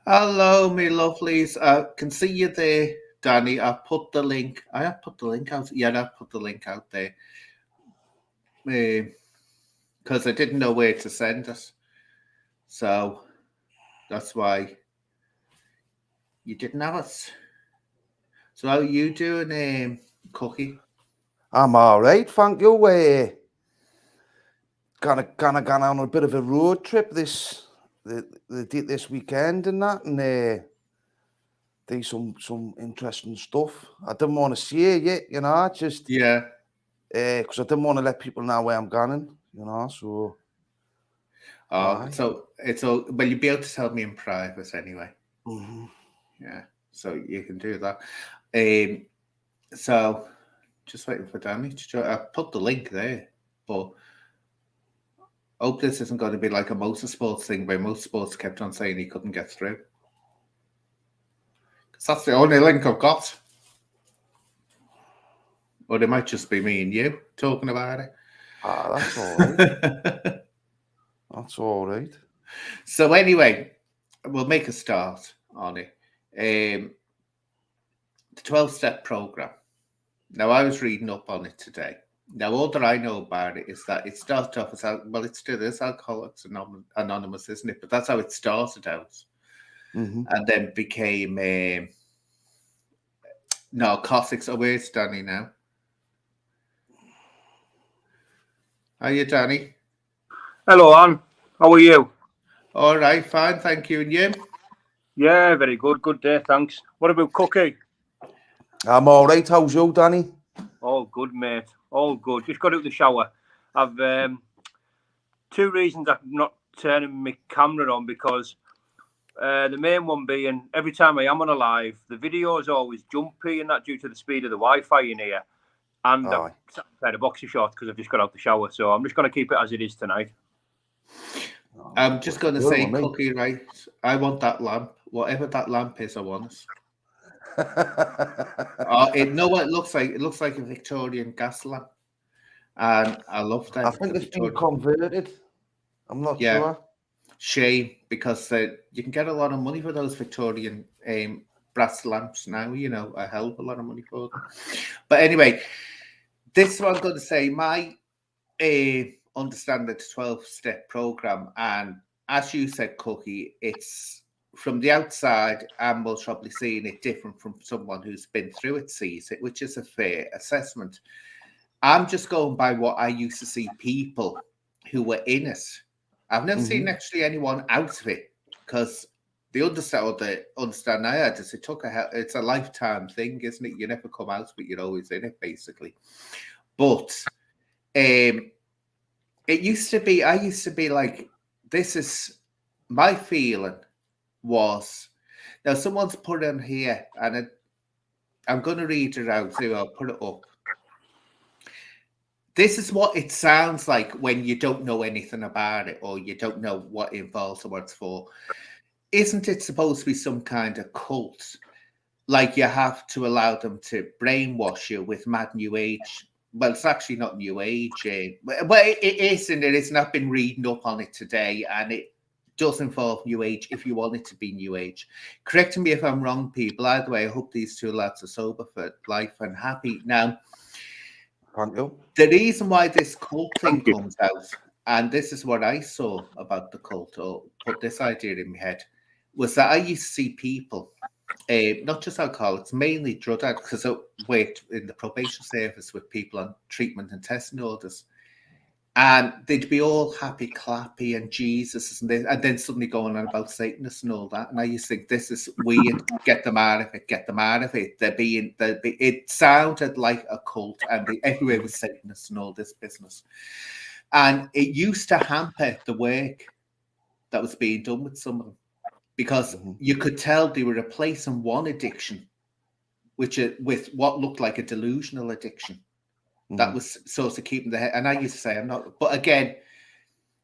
Hello, me lovelies. I can see you there, Danny. I put the link. I have put the link out. Yeah, I put the link out there because I didn't know where to send it. So that's why you didn't have it. So how are you doing, Cookie? I'm all right, thank you. Gonna gone on a bit of a road trip this weekend and that, and do some interesting stuff. I didn't want to see it yet, just Yeah. because I didn't want to let people know where I'm going, So aye. So it's all. Well, you'll be able to tell me in private anyway. Mm-hmm. Yeah. So you can do that. Um. So just waiting for Danny to join. I put the link there, but. Hope this isn't going to be like a motorsports thing where motorsports kept on saying he couldn't get through. Because that's the only link I've got. Or it might just be me and you talking about it. That's all right. That's all right. So anyway, we'll make a start on it. The 12-step program. Now, I was reading up on it today. Now, all that I know about it is that it started off as, well, it still is Alcoholics Anonymous, isn't it? But that's how it started out. Mm-hmm. And then became Narcotics. Oh, where's Danny now? Are you, Danny? Hello, Anne. How are you? All right, fine, thank you. And you? Yeah, very good. Good day, thanks. What about Cookie? I'm all right. How's you, Danny? All good, mate. All good. Just got out the shower. I've two reasons I'm not turning my camera on because the main one being every time I am on a live, the video is always jumpy and that due to the speed of the Wi-Fi in here. And I've Aye. sat inside a boxer short because I've just got out the shower, so I'm just going to keep it as it is tonight. I'm just going to Good say, one, mate. Cookie, right? I want that lamp. Whatever that lamp is, I want it. Know what it looks like? It looks like a Victorian gas lamp. And I love I that. think The it's been Victorian. converted. I'm not Yeah, sure. shame because you can get a lot of money for those Victorian brass lamps now. You know, a hell of a lot of money for them. But anyway, this is what I'm going to say. My understand the 12-step program, and as you said, Cookie, it's from the outside and most probably seeing it different from someone who's been through it sees it, which is a fair assessment. I'm just going by what I used to see people who were in it. I've never seen actually anyone out of it because the understand I had is it's a lifetime thing, isn't it? You never come out, but you're always in it, basically. But it used to be, I used to be like, this is my feeling was now someone's put in here, and I'm going to read it out too. I'll put it up. This is what it sounds like when you don't know anything about it or you don't know what it involves or what it's for. Isn't it supposed to be some kind of cult? Like you have to allow them to brainwash you with mad new age. Well, it's actually not new age. Well, it is, and it is. And I've been reading up on it today, and it does involve new age if you want it to be new age. Correct me if I'm wrong, people. Either way, I hope these two lads are sober for life and happy. Now, Thank you. the reason why this cult thing comes out, and this is what I saw about the cult, or put this idea in my head, was that I used to see people, not just alcoholics, mainly drug addicts, because I worked in the probation service with people on treatment and testing orders. And they'd be all happy, clappy, and Jesus, and then suddenly going on about Satanists and all that. And I used to think this is weird. Get them out of it. Get them out of it. It sounded like a cult, and everywhere was Satanists and all this business. And it used to hamper the work that was being done with some of them because you could tell they were replacing one addiction, with what looked like a delusional addiction. That was sort of keeping the head. And I used to say, I'm not, but again,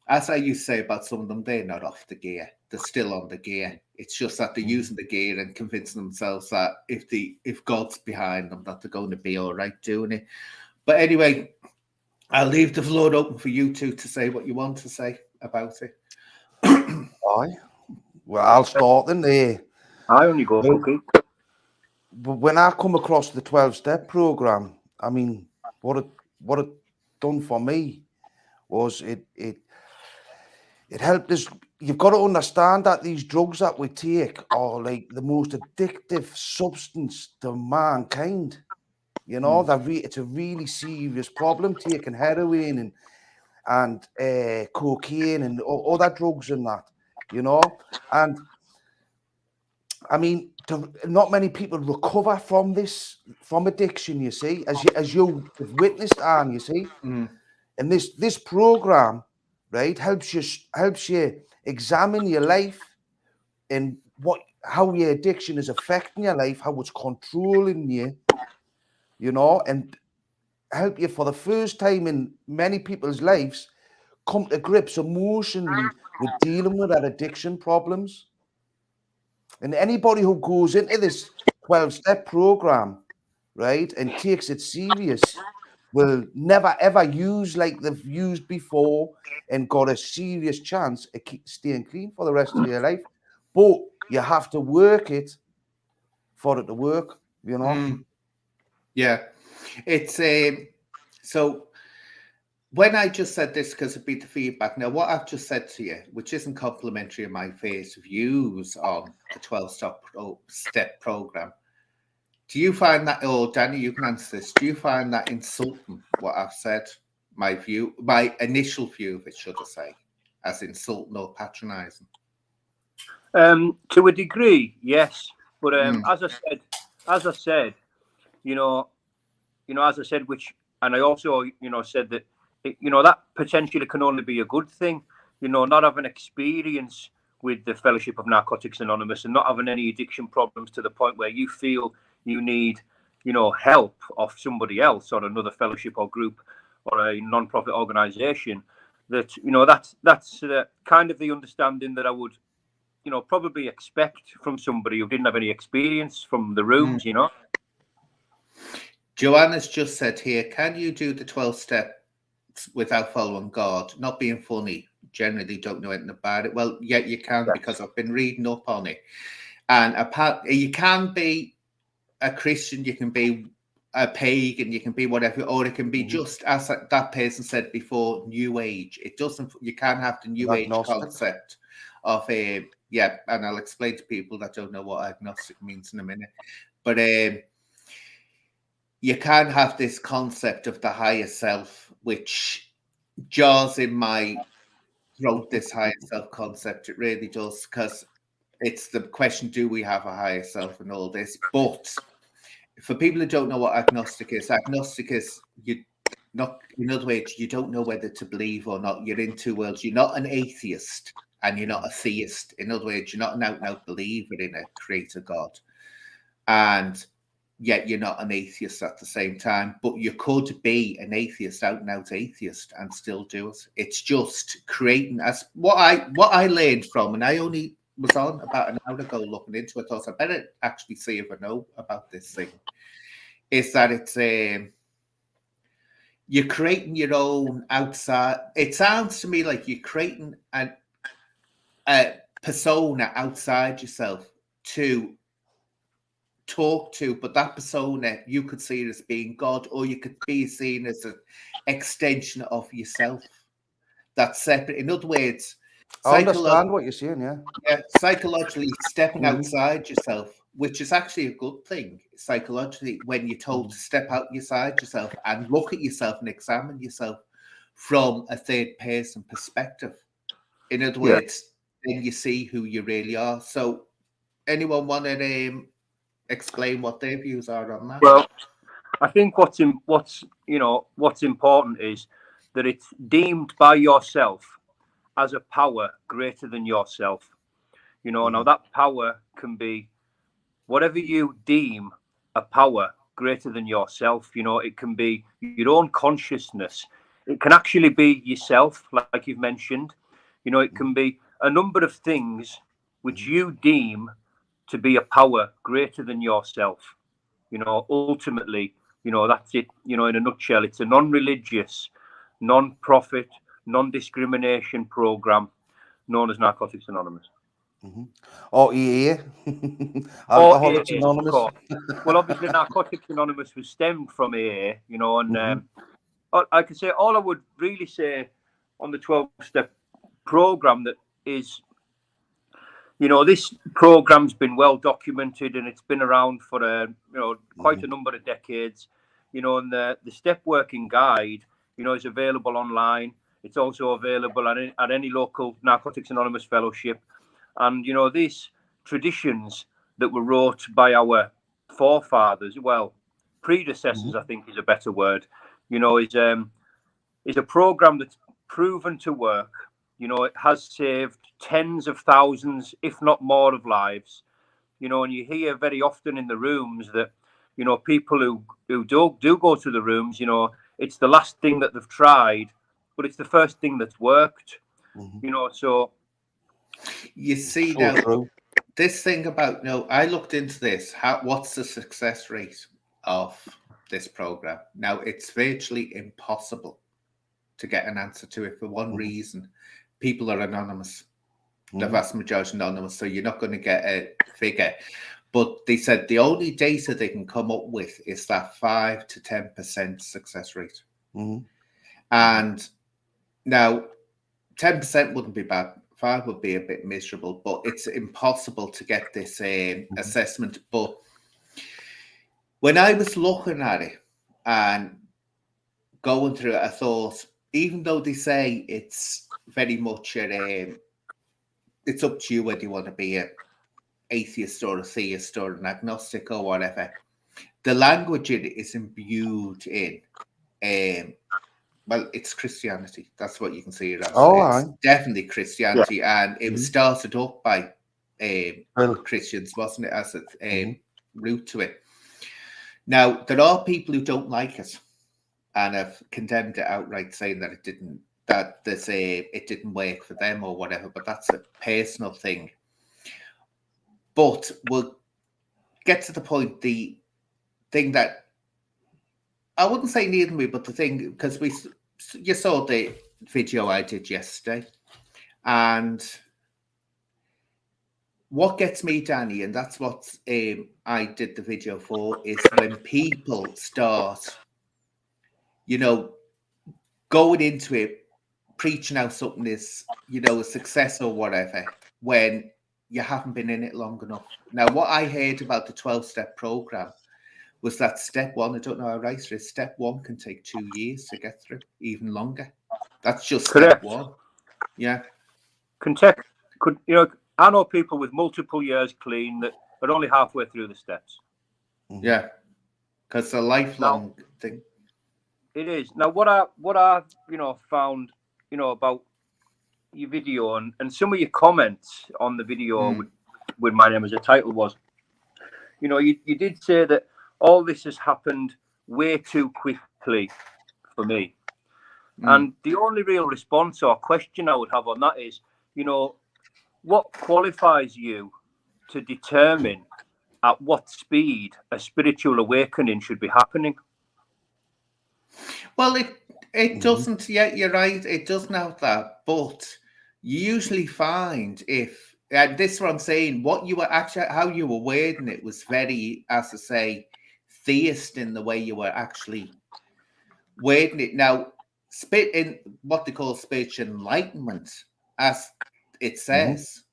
as I used to say about some of them, they're not off the gear. They're still on the gear. It's just that they're using the gear and convincing themselves that if God's behind them, that they're going to be all right doing it. But anyway, I'll leave the floor open for you two to say what you want to say about it. Aye. Well, I'll start then. I only go Well, cookie. But when I come across the 12-step program, I mean, what it done for me was it helped us. You've got to understand that these drugs that we take are like the most addictive substance to mankind. You know, it's a really serious problem, taking heroin and cocaine and other drugs and that, you know. And I mean, not many people recover from addiction, you see, as you have witnessed, Anne, you see. And this program, right, helps you examine your life and how your addiction is affecting your life, how it's controlling you, you know, and help you for the first time in many people's lives come to grips emotionally with dealing with that addiction problems. And anybody who goes into this 12-step program, right, and takes it serious will never ever use like they've used before and got a serious chance at staying clean for the rest of your life. But you have to work it for it to work, you know. Yeah, it's so when I just said this, because it'd be the feedback. Now, what I've just said to you, which isn't complimentary of my face views on the 12-step program, do you find that, or Danny, you can answer this, do you find that insulting, what I've said? My view, my initial view of it, should I say, as insulting or patronising? To a degree, yes. But as I said, you know, as I said, and I also, said that, that potentially can only be a good thing. Not having experience with the Fellowship of Narcotics Anonymous and not having any addiction problems to the point where you feel you need, help of somebody else or another fellowship or group or a non-profit organisation. That that's kind of the understanding that I would, probably expect from somebody who didn't have any experience from the rooms, Joanna's just said here, can you do the 12 steps without following God? Not being funny, generally don't know anything about it. Well, yeah, you can, because I've been reading up on it. And you can be a Christian, you can be a pagan, you can be whatever, or it can be just, as that person said before, New Age. It doesn't, you can't have the New Age concept of and I'll explain to people that don't know what agnostic means in a minute. But you can have this concept of the higher self, which jars in my throat, this higher self concept. It really does, because it's the question, do we have a higher self and all this? But for people who don't know what agnostic is you not, in other words, you don't know whether to believe or not. You're in two worlds. You're not an atheist and you're not a theist. In other words, you're not an out-and-out believer in a creator God. And yet you're not an atheist at the same time, but you could be an atheist, out and out atheist, and still do it. It's just creating, as what I learned from, and I only was on about an hour ago looking into it. I thought I better actually see if I know about this thing. Is that it's you're creating your own outside. It sounds to me like you're creating a persona outside yourself to talk to, but that persona, you could see it as being God, or you could be seen as an extension of yourself that's separate. In other words, I understand what you're saying, yeah, psychologically stepping outside yourself, which is actually a good thing psychologically, when you're told to step outside yourself and look at yourself and examine yourself from a third person perspective. In other words, then you see who you really are. So anyone want to explain what their views are on that? Well, I think what's important is that it's deemed by yourself as a power greater than yourself. Now that power can be whatever you deem a power greater than yourself. It can be your own consciousness. It can actually be yourself, like you've mentioned. It can be a number of things which you deem to be a power greater than yourself. Ultimately, that's it. In a nutshell, it's a non-religious, non-profit, non-discrimination program known as Narcotics Anonymous. Or EA. Or Alcoholics AA, of Anonymous. course. Well, obviously, Narcotics Anonymous was stemmed from AA, you know, and I can say all I would really say on the 12-step program that is, you know, this program's been well documented and it's been around for quite a number of decades, you know, and the step working guide, you know, is available online. It's also available at any local Narcotics Anonymous fellowship, and you know, these traditions that were wrote by our forefathers, well, predecessors, I think is a better word, you know, is a program that's proven to work. You know, it has saved tens of thousands, if not more, of lives. You know, and you hear very often in the rooms that, you know, people who do go to the rooms, you know, it's the last thing that they've tried, but it's the first thing that's worked. You know, so you see So now true. this thing about I looked into this. What's the success rate of this program? Now it's virtually impossible to get an answer to it for one reason: people are anonymous. The vast majority anonymous, so you're not going to get a figure. But they said the only data they can come up with is that 5 to 10% success rate. And now 10% wouldn't be bad. 5 would be a bit miserable, but it's impossible to get this assessment. But when I was looking at it and going through it, I thought, even though they say it's very much it's up to you whether you want to be an atheist or a theist or an agnostic or whatever, the language in it is imbued in well, it's Christianity. That's what you can see it as. It's definitely Christianity, and it was started up by Christians, wasn't it, as a root to it. Now, there are people who don't like it and have condemned it outright, saying that it didn't work for them or whatever, but that's a personal thing. But we'll get to the point, the thing that I wouldn't say needed me, but the thing, because you saw the video I did yesterday, and what gets me, Danny, and that's what I did the video for, is when people start, you know, going into it, preaching out something is, you know, a success or whatever, when you haven't been in it long enough. Now, what I heard about the 12-step program was that step one, I don't know how right it is, step one can take 2 years to get through, even longer. That's just step one. Yeah. I know people with multiple years clean that are only halfway through the steps. Yeah, because it's a lifelong thing. It is. Now, what I found, about your video and some of your comments on the video with my name as a title was, you did say that all this has happened way too quickly for me. And the only real response or question I would have on that is, what qualifies you to determine at what speed a spiritual awakening should be happening? Well, it doesn't yet. You're right. It doesn't have that, but you usually find and this is what I'm saying, what you were actually, how you were wording it was very, as I say, theist in the way you were actually wording it. Now, in what they call spiritual enlightenment, as it says,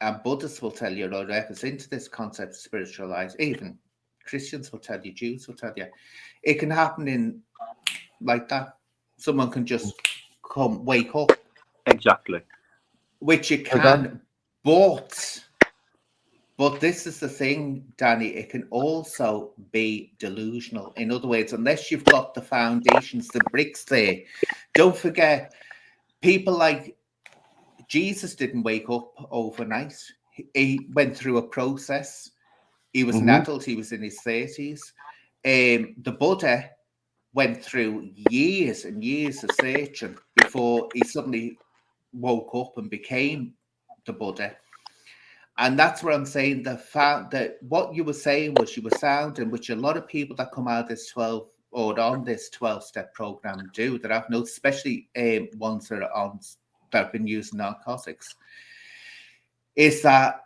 and Buddhists will tell you, or efforts into this concept of spiritualized, even Christians will tell you, Jews will tell you, it can happen in like that. Someone can just wake up. Exactly. Which you can, but this is the thing, Danny, it can also be delusional. In other words, unless you've got the foundations, the bricks there. Don't forget, people like Jesus didn't wake up overnight. He went through a process. He was an adult. He was in his 30s. The Buddha went through years and years of searching before he suddenly woke up and became the Buddha. And that's what I'm saying. That what you were saying was you were sounding, which a lot of people that come out of this 12 or on this 12-step program do, that I've noticed, especially ones that have been using narcotics. is that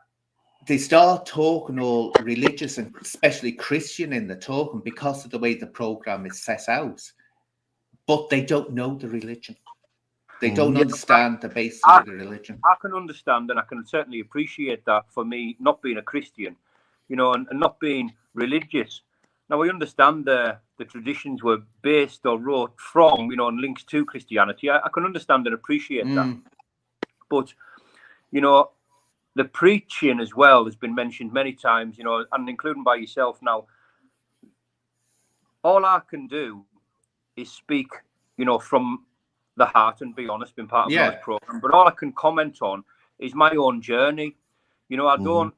they start talking all religious and especially Christian in the talking because of the way the program is set out, but they don't know the religion. They don't understand the basis of the religion. I can understand, and I can certainly appreciate that. For me, not being a Christian, and not being religious. Now, I understand the traditions were based or wrote from, and links to Christianity. I can understand and appreciate that. But, the preaching as well has been mentioned many times, and including by yourself now. All I can do is speak, from the heart and be honest, being part of this program. But all I can comment on is my own journey. I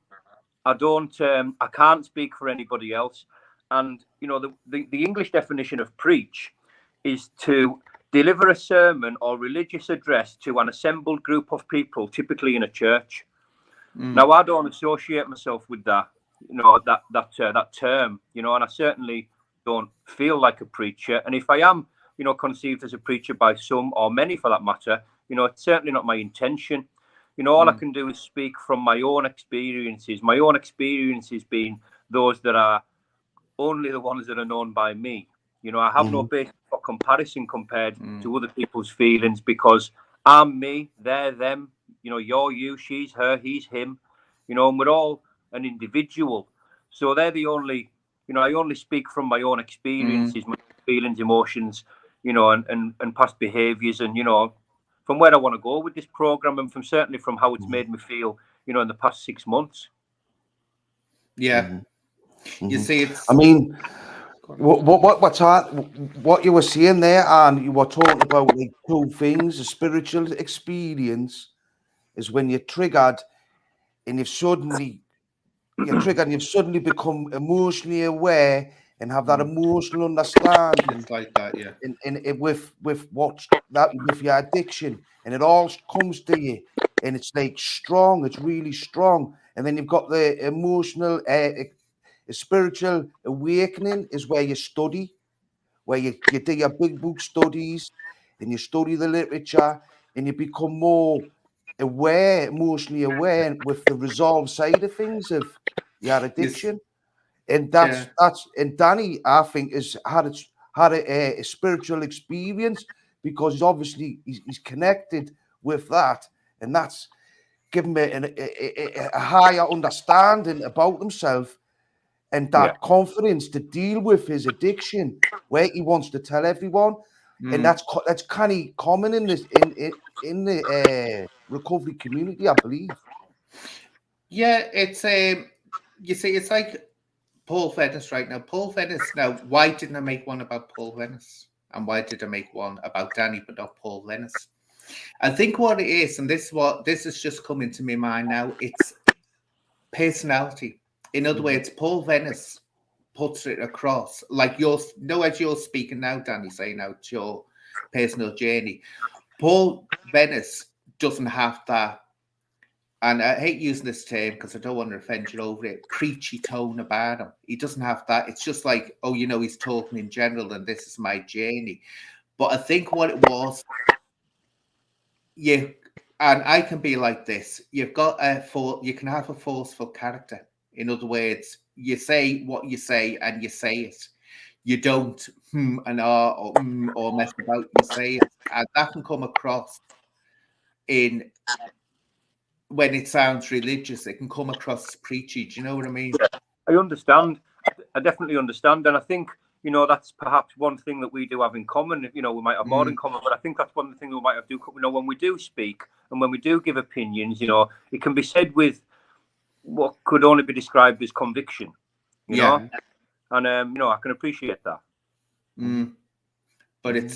can't speak for anybody else. And, the English definition of preach is to deliver a sermon or religious address to an assembled group of people, typically in a church. Now, I don't associate myself with that, that term, and I certainly don't feel like a preacher. And if I am, conceived as a preacher by some or many for that matter, it's certainly not my intention. All I can do is speak from my own experiences being those that are only the ones that are known by me. I have no basis for comparison compared to other people's feelings because I'm me, they're them, you're you, she's her, he's him, and we're all an individual. So they're the only, I only speak from my own experiences, my feelings, emotions, and past behaviors and, from where I want to go with this program and certainly from how it's made me feel, in the past 6 months. Yeah. You see, it's... I mean, what you were saying there, and you were talking about like two things. A spiritual experience is when you're triggered and you've suddenly become emotionally aware and have that emotional understanding. It's like that, yeah. And with your addiction, and it all comes to you, and it's like strong. It's really strong. And then you've got the emotional, spiritual awakening is where you study, where you do your big book studies, and you study the literature, and you become more aware, emotionally aware, with the resolved side of things of your addiction. And that's and Danny, I think, has had a spiritual experience because obviously he's connected with that, and that's given me a higher understanding about himself and that confidence to deal with his addiction, where he wants to tell everyone, and that's kind of common in this in the recovery community, I believe. Yeah, it's you see, it's like Paul Venice right now. Paul Venice. Now, why didn't I make one about Paul Venice? And why did I make one about Danny but not Paul Venice? I think what it is, and this is just coming to my mind now, it's personality. In other words, Paul Venice puts it across like as you're speaking now, Danny, saying out your personal journey. Paul Venice doesn't have that, and I hate using this term because I don't want to offend you over it, preachy tone about him. He doesn't have that. It's just like, he's talking in general and this is my journey. But I think what it was, and I can be like this, you've got you can have a forceful character. In other words, you say what you say and you say it. You don't and or mess about, you say it. And that can come across when it sounds religious, it can come across as preachy. Do you know what I mean? I understand. I definitely understand. And I think, that's perhaps one thing that we do have in common. We might have more in common, but I think that's one of the things we might have to do. When we do speak and when we do give opinions, it can be said with what could only be described as conviction, know? And, I can appreciate that. But it's,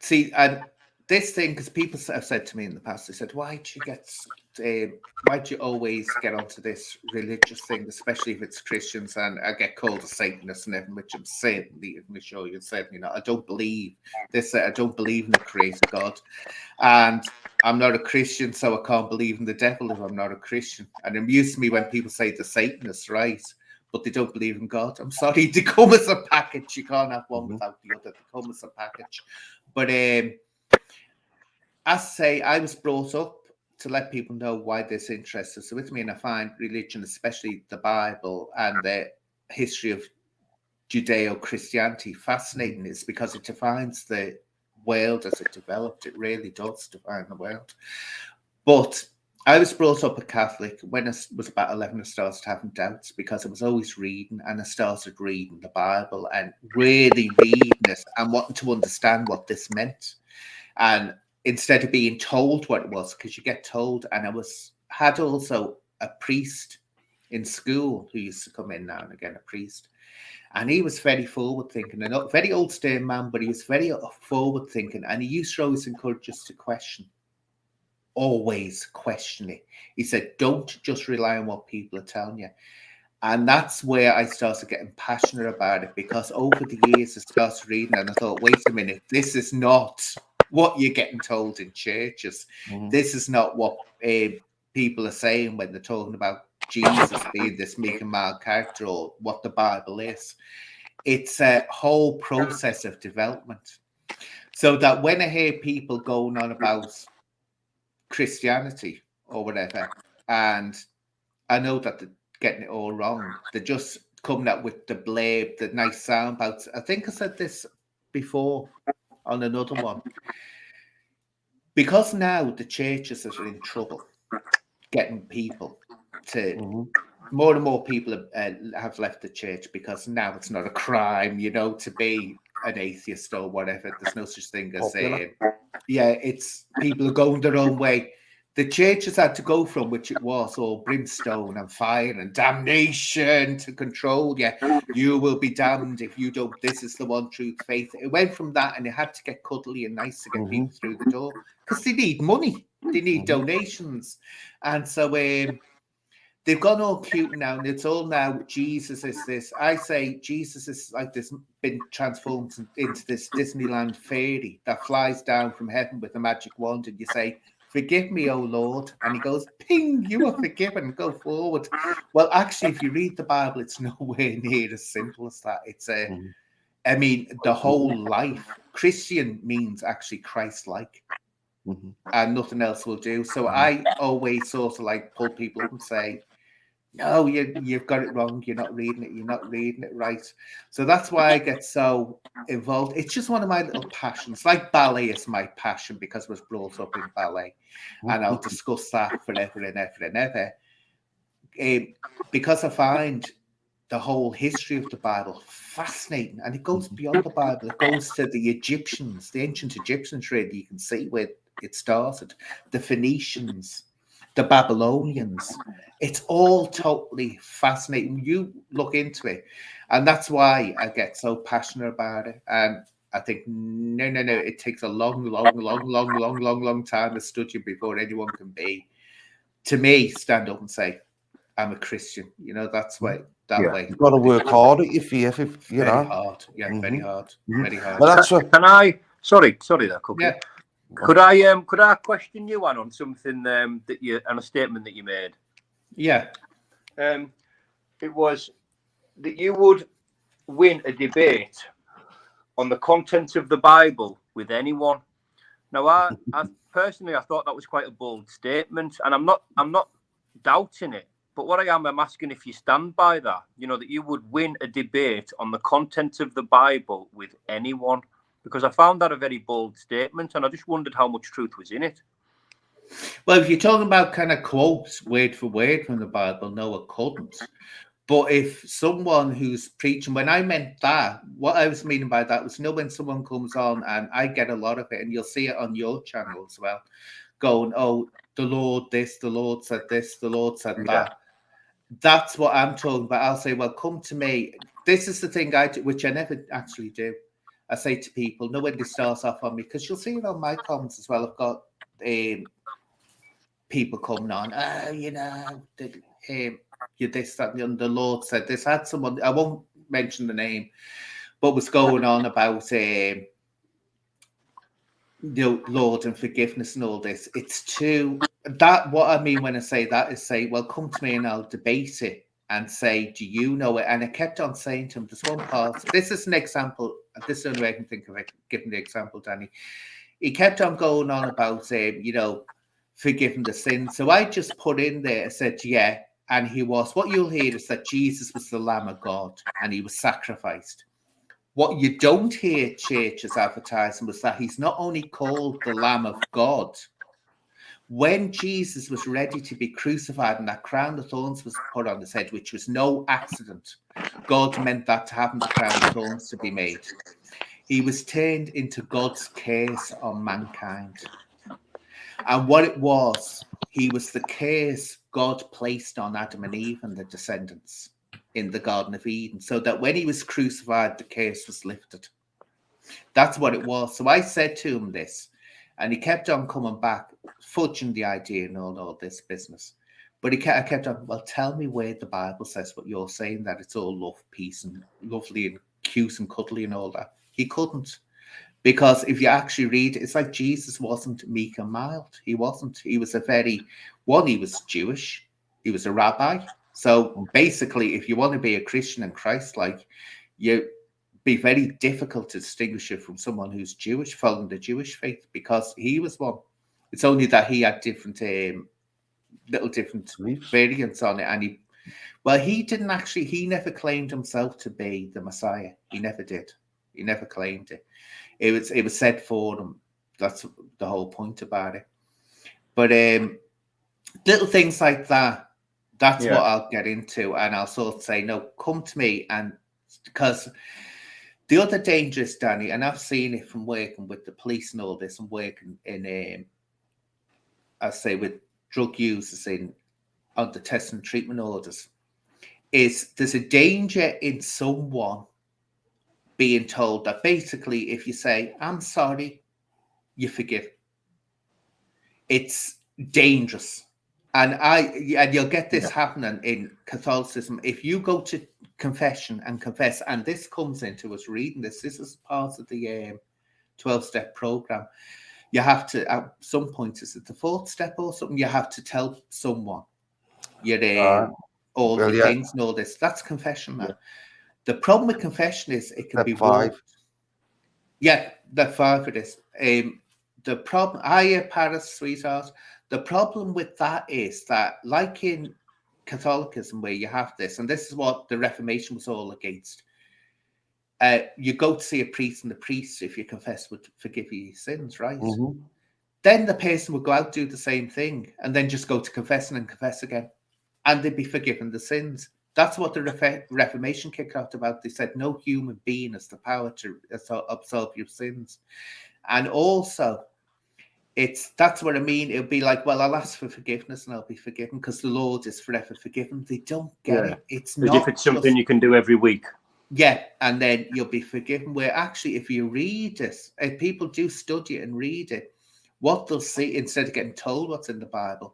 see, and this thing, because people have said to me in the past, they said, why do you always get onto this religious thing, especially if it's Christians? And I get called a Satanist and everything, which I'm certainly not. I don't believe this. I don't believe in the creator God, and I'm not a Christian, so I can't believe in the devil if I'm not a Christian. And it amuses me when people say the Satanists, right? But they don't believe in God. I'm sorry, they come as a package. You can't have one without the other. They come as a package. But I say, I was brought up to let people know why this interests us with me, and I find religion, especially the Bible and the history of Judeo-Christianity, fascinating, is because it defines the world as it developed. It really does define the world. But I was brought up a Catholic. When I was about 11, I started having doubts because I was always reading, and I started reading the Bible and really reading it and wanting to understand what this meant. And instead of being told what it was, because you get told, and had also a priest in school who used to come in now and again, a priest. And he was very forward thinking, and a very old stern man, but he was very forward thinking. And he used to always encourage us to question. Always question it. He said, don't just rely on what people are telling you. And that's where I started getting passionate about it, because over the years I started reading and I thought, wait a minute, this is not what you're getting told in churches. This is not what people are saying when they're talking about Jesus being this meek and mild character, or what the Bible is. It's a whole process of development. So that when I hear people going on about Christianity or whatever, and I know that they're getting it all wrong, they're just coming up with the blame, the nice sound bites. I think I said this before on another one. Because now the churches are in trouble getting people to, more and more people have left the church, because now it's not a crime, to be an atheist or whatever. There's no such thing as it's people are going their own way. The churches had to go from, which it was all brimstone and fire and damnation to control. You will be damned if you don't. This is the one truth faith. It went from that, and it had to get cuddly and nice to get people through the door, because they need money, they need donations, and so they've gone all cute now, and it's all now Jesus is this. I say Jesus is like this, been transformed into this Disneyland fairy that flies down from heaven with a magic wand, and you say, forgive me, O Lord. And he goes, ping, you are forgiven, go forward. Well, actually, if you read the Bible, it's nowhere near as simple as that. It's I mean, the whole life. Christian means actually Christ-like. And nothing else will do. So I always sort of like pull people up and say, no, you've got it wrong. You're not reading it. You're not reading it right. So that's why I get so involved. It's just one of my little passions. Like ballet is my passion, because I was brought up in ballet. And I'll discuss that forever and ever and ever. Because I find the whole history of the Bible fascinating. And it goes beyond the Bible. It goes to the Egyptians, the ancient Egyptians, really. You can see where it started. The Phoenicians, the Babylonians. It's all totally fascinating. You look into it, and that's why I get so passionate about it. And I think no, it takes a long time of study before anyone can be, to me, stand up and say, I'm a Christian. That's why that way. You've got to work hard at your faith, very hard. Very hard. Very hard. Well, that's Can I? Sorry, there, Cookie. Yeah. Could I question you on something on a statement that you made? Yeah. It was that you would win a debate on the content of the Bible with anyone. Now, I personally, I thought that was quite a bold statement, and I'm not doubting it. But what I'm asking if you stand by that. That you would win a debate on the content of the Bible with anyone. Because I found that a very bold statement, and I just wondered how much truth was in it. Well, if you're talking about kind of quotes word for word from the Bible, no, I couldn't. But if someone who's preaching, when I meant that, what I was meaning by that was, when someone comes on, and I get a lot of it, and you'll see it on your channel as well, going, oh, the Lord this, the Lord said this, the Lord said that. That's what I'm talking about. I'll say, well, come to me. This is the thing I do, which I never actually do. I say to people, when they start off on me, because you'll see it on my comments as well. I've got people coming on, you this, that, and the Lord said this. I had someone, I won't mention the name, but was going on about Lord and forgiveness and all this. It's too, that what I mean when I say that is say, well, come to me and I'll debate it and say, do you know it? And I kept on saying to him, there's one part, this is an example, this is the only way I can think of it, giving the example, Danny. He kept on going on about, forgiven the sin. So I just put in there, I said, yeah, and he was. What you'll hear is that Jesus was the Lamb of God and he was sacrificed. What you don't hear churches advertising was that he's not only called the Lamb of God. When Jesus was ready to be crucified and that crown of thorns was put on his head, which was no accident, God meant that to happen, the crown of thorns to be made. He was turned into God's curse on mankind. And what it was, he was the curse God placed on Adam and Eve and the descendants in the Garden of Eden, so that when he was crucified, the curse was lifted. That's what it was. So I said to him this, and he kept on coming back, fudging the idea and all this business. But I kept on, well, tell me where the Bible says what you're saying, that it's all love, peace, and lovely and cute and cuddly and all that. He couldn't. Because if you actually read, it's like Jesus wasn't meek and mild. He wasn't. He was he was Jewish. He was a rabbi. So basically, if you want to be a Christian and Christ-like, you be very difficult to distinguish it from someone who's Jewish, following the Jewish faith, because he was one. It's only that he had different, little different variants on it. And he never claimed himself to be the Messiah. He never did. He never claimed it. It was said for them. That's the whole point about it. But little things like that, that's what I'll get into, and I'll sort of say, no, come to me. And because the other danger is, Danny, and I've seen it from working with the police and all this, and working in, I say, with drug users on the test and treatment orders, is there's a danger in someone being told that basically if you say, I'm sorry, you forgive. It's dangerous. And you'll get this happening in Catholicism. If you go to confession and confess, and this comes into us reading this is part of the 12-step program. You have to, at some point, is it the 4th step or something? You have to tell someone all the things and all this. That's confession now. The problem with confession is it can be 5. Yeah, that 5 it is. The problem, Paris, sweetheart. The problem with that is that, like in Catholicism, where you have this, and this is what the Reformation was all against. You go to see a priest, and the priest, if you confess, would forgive you your sins, right? Mm-hmm. Then the person would go out, do the same thing, and then just go to confessing and confess again, and they'd be forgiven the sins. That's what the Reformation kicked out about. They said no human being has the power to absolve your sins. And also, that's what I mean. It'll be like, well, I'll ask for forgiveness and I'll be forgiven because the Lord is forever forgiven. They don't get it. It's not if it's something you can do every week. Yeah, and then you'll be forgiven. Where actually, if you read this, if people do study it and read it, what they'll see, instead of getting told what's in the Bible,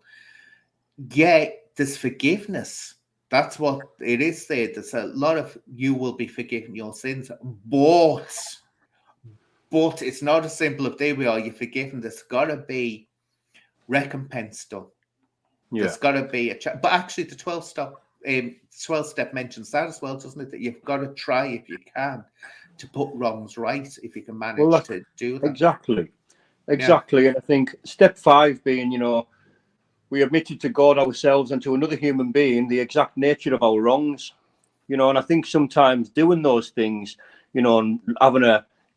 there's forgiveness. That's what it is there. There's a lot of, you will be forgiven your sins, but it's not as simple if there we are, you're forgiven. There's got to be recompense done. Yeah. There's got to be but actually the 12-step mentions that as well, doesn't it? That you've got to try, if you can, to put wrongs right, if you can manage to do that. Exactly. And I think step 5 being, we admitted to God, ourselves, and to another human being the exact nature of our wrongs, and I think sometimes doing those things, and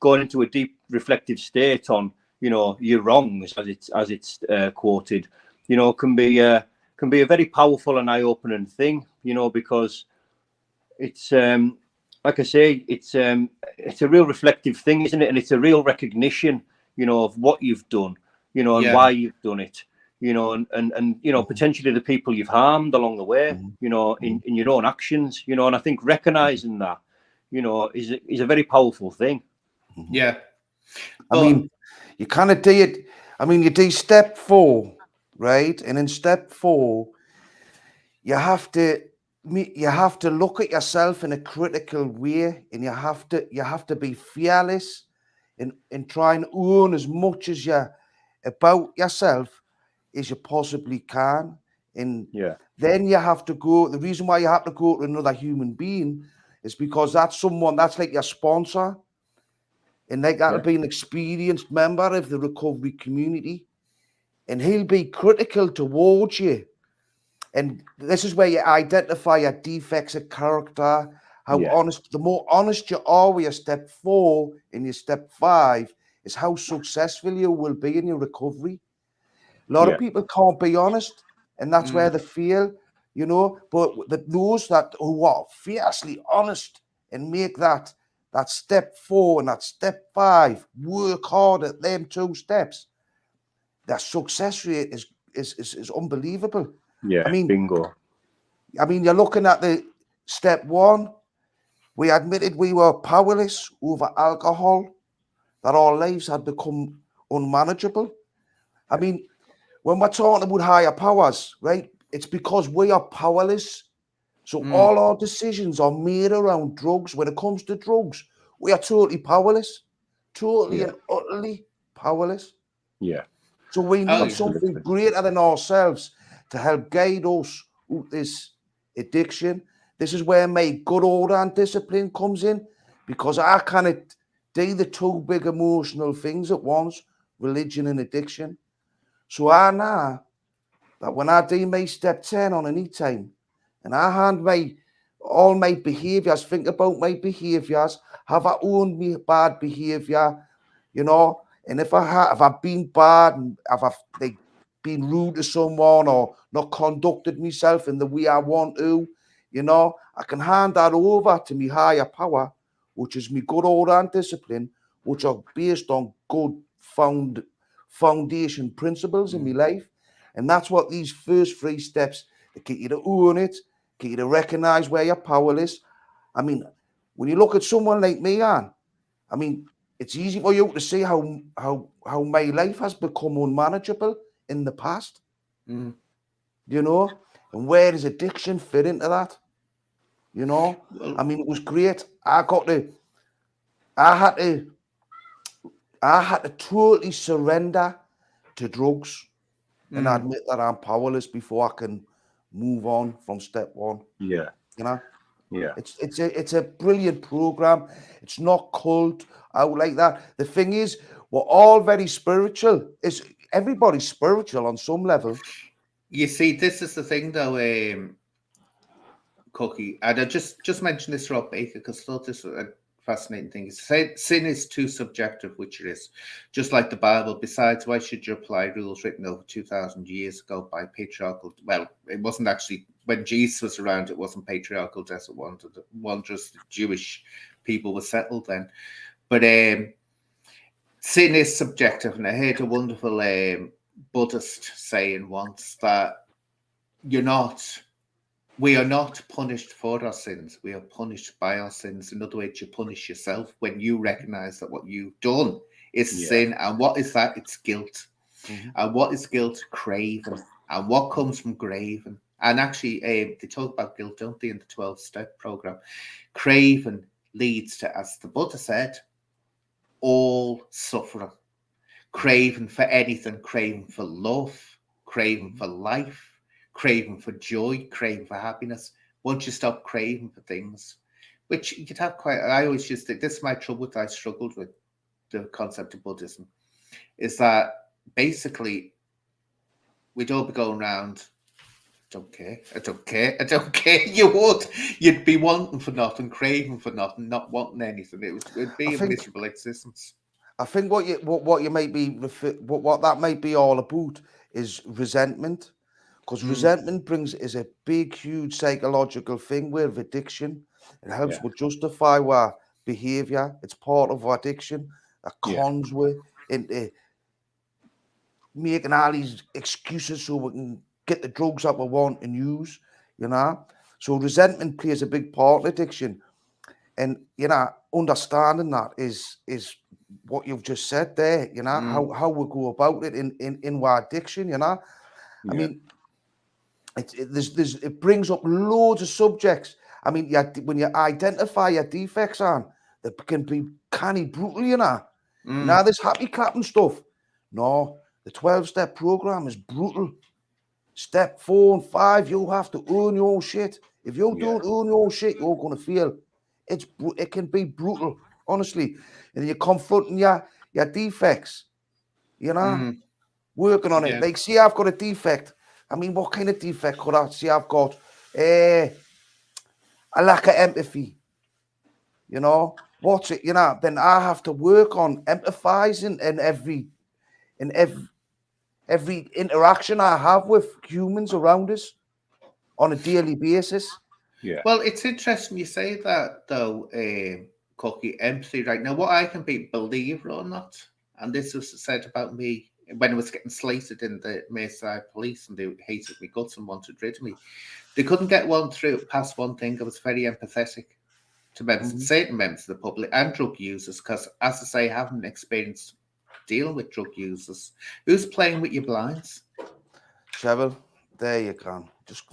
going into a deep reflective state on, your wrongs, as it's quoted, can be a very powerful and eye-opening thing, because it's like I say, it's a real reflective thing, isn't it? And it's a real recognition, of what you've done, and why you've done it. And potentially the people you've harmed along the way, in your own actions, and I think recognizing that, is a very powerful thing. Yeah. I mean, you kind of do it. I mean, you do step 4, right? And in step 4, you have to look at yourself in a critical way, and you have to be fearless and try and own as much as you about yourself as you possibly can. And then you have to go. The reason why you have to go to another human being is because that's like your sponsor, and like that'll be an experienced member of the recovery community. and he'll be critical towards you. And this is where you identify your defects of character, how honest, the more honest you are with your step 4 and your step 5 is how successful you will be in your recovery. A lot of people can't be honest, and that's where they fail, you know, but those that who are fiercely honest and make that step 4 and that step 5 work hard at them 2 steps, their success rate is unbelievable. Yeah, I mean, bingo. I mean, you're looking at the step 1. We admitted we were powerless over alcohol, that our lives had become unmanageable. I mean, when we're talking about higher powers, right, it's because we are powerless. So all our decisions are made around drugs. When it comes to drugs, we are totally powerless, totally and utterly powerless. Yeah. So we need Absolutely. something greater than ourselves to help guide us with this addiction. This is where my good order and discipline comes in, because I cannot do the 2 big emotional things at once, religion and addiction. So I know that when I do my step 10 on any time, and I hand all my behaviours, think about my behaviours, have I owned me bad behaviour, you know, and if I've been bad and if I've like, been rude to someone or not conducted myself in the way I want to, you know, I can hand that over to me higher power, which is me good order and discipline, which are based on good foundation principles in my life. And that's what these first 3 steps, they get you to own it, get you to recognize where you're powerless. I mean, when you look at someone like me, Anne, I mean, it's easy for you to see how my life has become unmanageable in the past. You know, and where does addiction fit into that? You know, I mean, it was great. I had to totally surrender to drugs and admit that I'm powerless before I can move on from step 1. Yeah. You know, Yeah. it's a brilliant program. It's not cult out like that. The thing is, we're all very spiritual. Everybody's spiritual on some level. You see, this is the thing, though, Cookie, and I just mentioned this, Rob Baker, because I thought this was a fascinating thing. Sin is too subjective, which it is, just like the Bible. Besides, why should you apply rules written over 2,000 years ago by patriarchal? Well, it wasn't actually when Jesus was around. It wasn't patriarchal desert wonders. The Jewish people were settled then, but sin is subjective, and I heard a wonderful Buddhist saying once that we are not punished for our sins. We are punished by our sins. In other words, you punish yourself when you recognize that what you've done is sin. And what is that? It's guilt. And what is guilt? Craving. And what comes from craving? And actually, they talk about guilt, don't they, in the 12-step program? Craving leads to, as the Buddha said, all suffering. Craving for anything, craving for love, craving for life, craving for joy, craving for happiness. Once you stop craving for things, which you could have I always just think this is my trouble that I struggled with the concept of Buddhism, is that basically we'd all be going around, I don't care. You'd be wanting for nothing, craving for nothing, not wanting anything. It'd be a miserable existence. I think what you might be what that might be all about is resentment, because resentment is a big, huge psychological thing with addiction. It helps with justify our behavior. It's part of our addiction that cons with into making all these excuses so we can get the drugs that we want and use. You know, so resentment plays a big part in addiction, and you know, understanding that is what you've just said there, you know, how we go about it in our addiction, you know. I mean, it brings up loads of subjects. I mean, when you identify your defects, they can be canny brutal, you know. Now this happy clapping stuff. No, the 12-step program is brutal. Step 4 and 5, you have to own your shit. If you don't own your shit, you're gonna feel it can be brutal, honestly. And you're confronting your defects, you know. working on it. Yeah. Like, see, I've got a defect. I mean, what kind of defect could I see? I've got a lack of empathy. You know, what's it? You know, then I have to work on empathizing in every interaction I have with humans around us on a daily basis. Yeah. Well, it's interesting you say that, though, Cookie, empathy right now. What I can be, believe it or not, and this was said about me when I was getting slated in the Merseyside police and they hated me guts and wanted rid of me. They couldn't get one through past one thing. I was very empathetic to members, certain members of the public and drug users, because, as I say, I haven't experienced dealing with drug users. Who's playing with your blinds? Cheryl, there you can. Just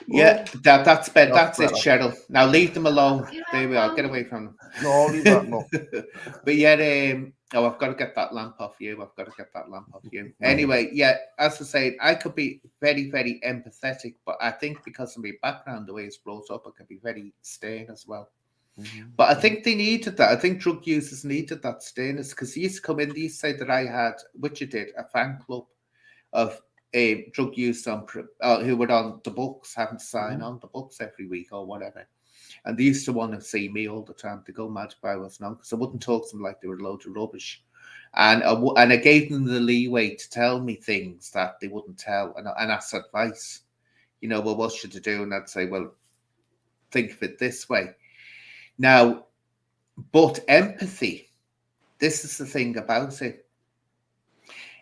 Yeah, that's better. That's That's it, Cheryl. Now leave them alone. There we are. Get away from them. No, leave that. No. But yeah, I've got to get that lamp off you. I've got to get that lamp off you. Anyway, yeah, as I say, I could be very, very empathetic, but I think because of my background, the way it's brought up, I can be very stern as well. But I think they needed that. I think drug users needed that sternness, because he used to come in, they used to say that I had, which you did, a fan club of drug use who were on the books, having to sign on the books every week or whatever. And they used to want to see me all the time, to go mad if I was not, because I wouldn't talk to them like they were loads of rubbish. And I gave them the leeway to tell me things that they wouldn't tell, and ask advice. You know, well, what should I do? And I'd say, well, think of it this way. Now, but empathy, this is the thing about it.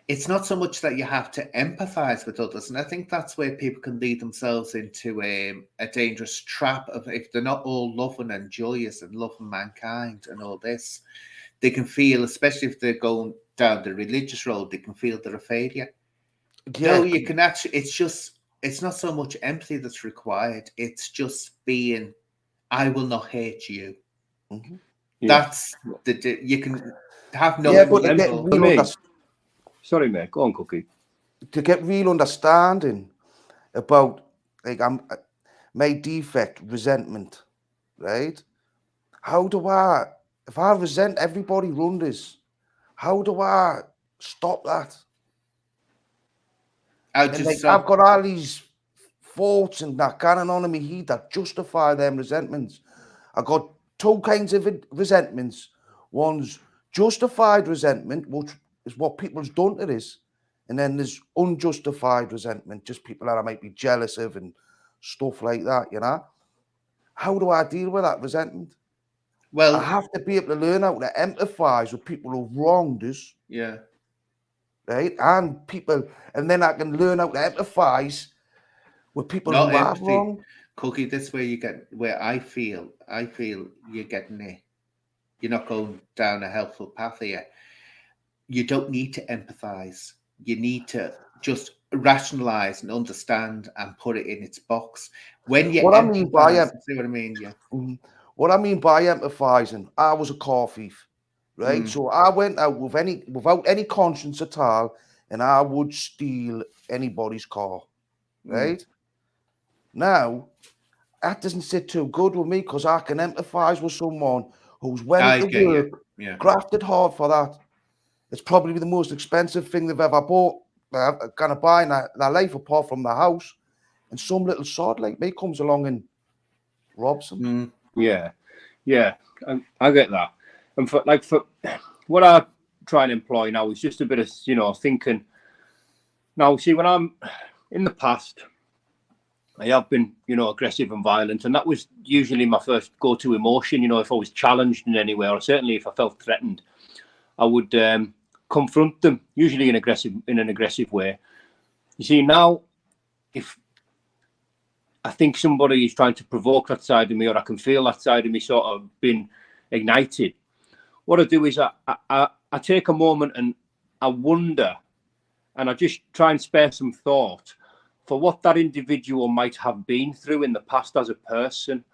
It's not so much that you have to empathize with others. And I think that's where people can lead themselves into a dangerous trap of, if they're not all loving and joyous and loving mankind and all this, they can feel, especially if they're going down the religious road, they can feel they're a failure. Yeah. No, you can actually, it's not so much empathy that's required. It's just being, I will not hate you. Mm-hmm. Yeah. That's you can have no. Yeah, but to get real sorry, mate. Go on, Cookie. To get real understanding about, like, my defect, resentment, right? How do I, if I resent everybody around this, how do I stop that? I've got all these thoughts and that going on in my head that justify them resentments. I got two kinds of resentments. One's justified resentment, which is what people's done to this. And then there's unjustified resentment, just people that I might be jealous of and stuff like that, you know? How do I deal with that resentment? Well, I have to be able to learn how to empathize with people who've wronged us. Yeah. Right? And then I can learn how to empathize with people who have wronged. Cookie, this way you get where I feel you're getting it. You're not going down a helpful path here. You don't need to empathize. You need to just rationalize and understand and put it in its box. When you what I mean by see what I mean? Yeah. What I mean by empathizing, I was a car thief, right? So I went out without any conscience at all, and I would steal anybody's car, right? Now, that doesn't sit too good with me, because I can empathize with someone who's went to work, crafted hard for that. It's probably the most expensive thing they've ever bought, going to buy in their life, apart from the house. And some little sod like me comes along and robs them. Yeah, I get that. And for what I try and employ now is just a bit of thinking. Now, see, when I'm in the past, I have been aggressive and violent, and that was usually my first go-to emotion. If I was challenged in any way, or certainly if I felt threatened, I would confront them, usually in an aggressive way. You see, now if I think somebody is trying to provoke that side of me, or I can feel that side of me sort of being ignited, what I do is I take a moment and I wonder, and I just try and spare some thought for what that individual might have been through in the past as a person,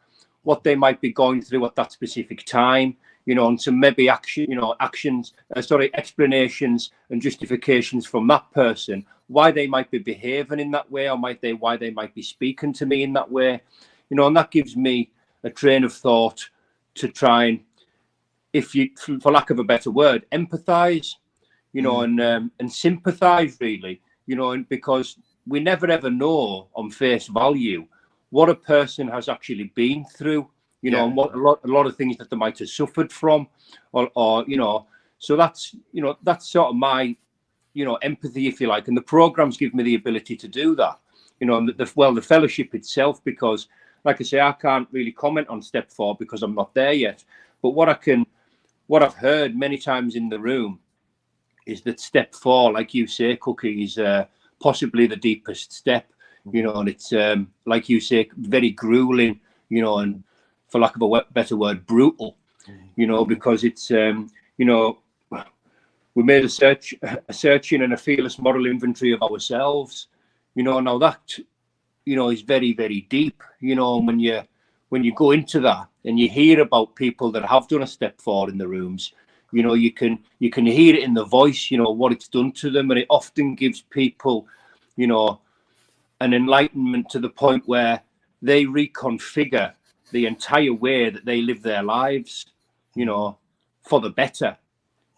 what they might be going through at that specific time, and some maybe explanations and justifications from that person, why they might be behaving in that way, or why they might be speaking to me in that way, and that gives me a train of thought to try and, for lack of a better word, empathize, you know, and sympathise really, you know, and because we never ever know on face value what a person has actually been through, you know, and what a lot of things that they might have suffered from, or you know, so that's, you know, that's sort of my, you know, empathy, if you like, and the programs give me the ability to do that, you know, and the fellowship itself, because like I say, I can't really comment on step 4 because I'm not there yet, but what I've heard many times in the room is that step 4, like you say, Cookie, is possibly the deepest step, you know, and it's like you say, very grueling, you know, and for lack of a better word, brutal, you know, because it's you know, we made a searching and a fearless moral inventory of ourselves, you know. Now that, you know, is very, very deep, you know. When you go into that and you hear about people that have done a step 4 in the rooms, you know, you can hear it in the voice, you know, what it's done to them, and it often gives people, you know, an enlightenment to the point where they reconfigure the entire way that they live their lives, you know, for the better,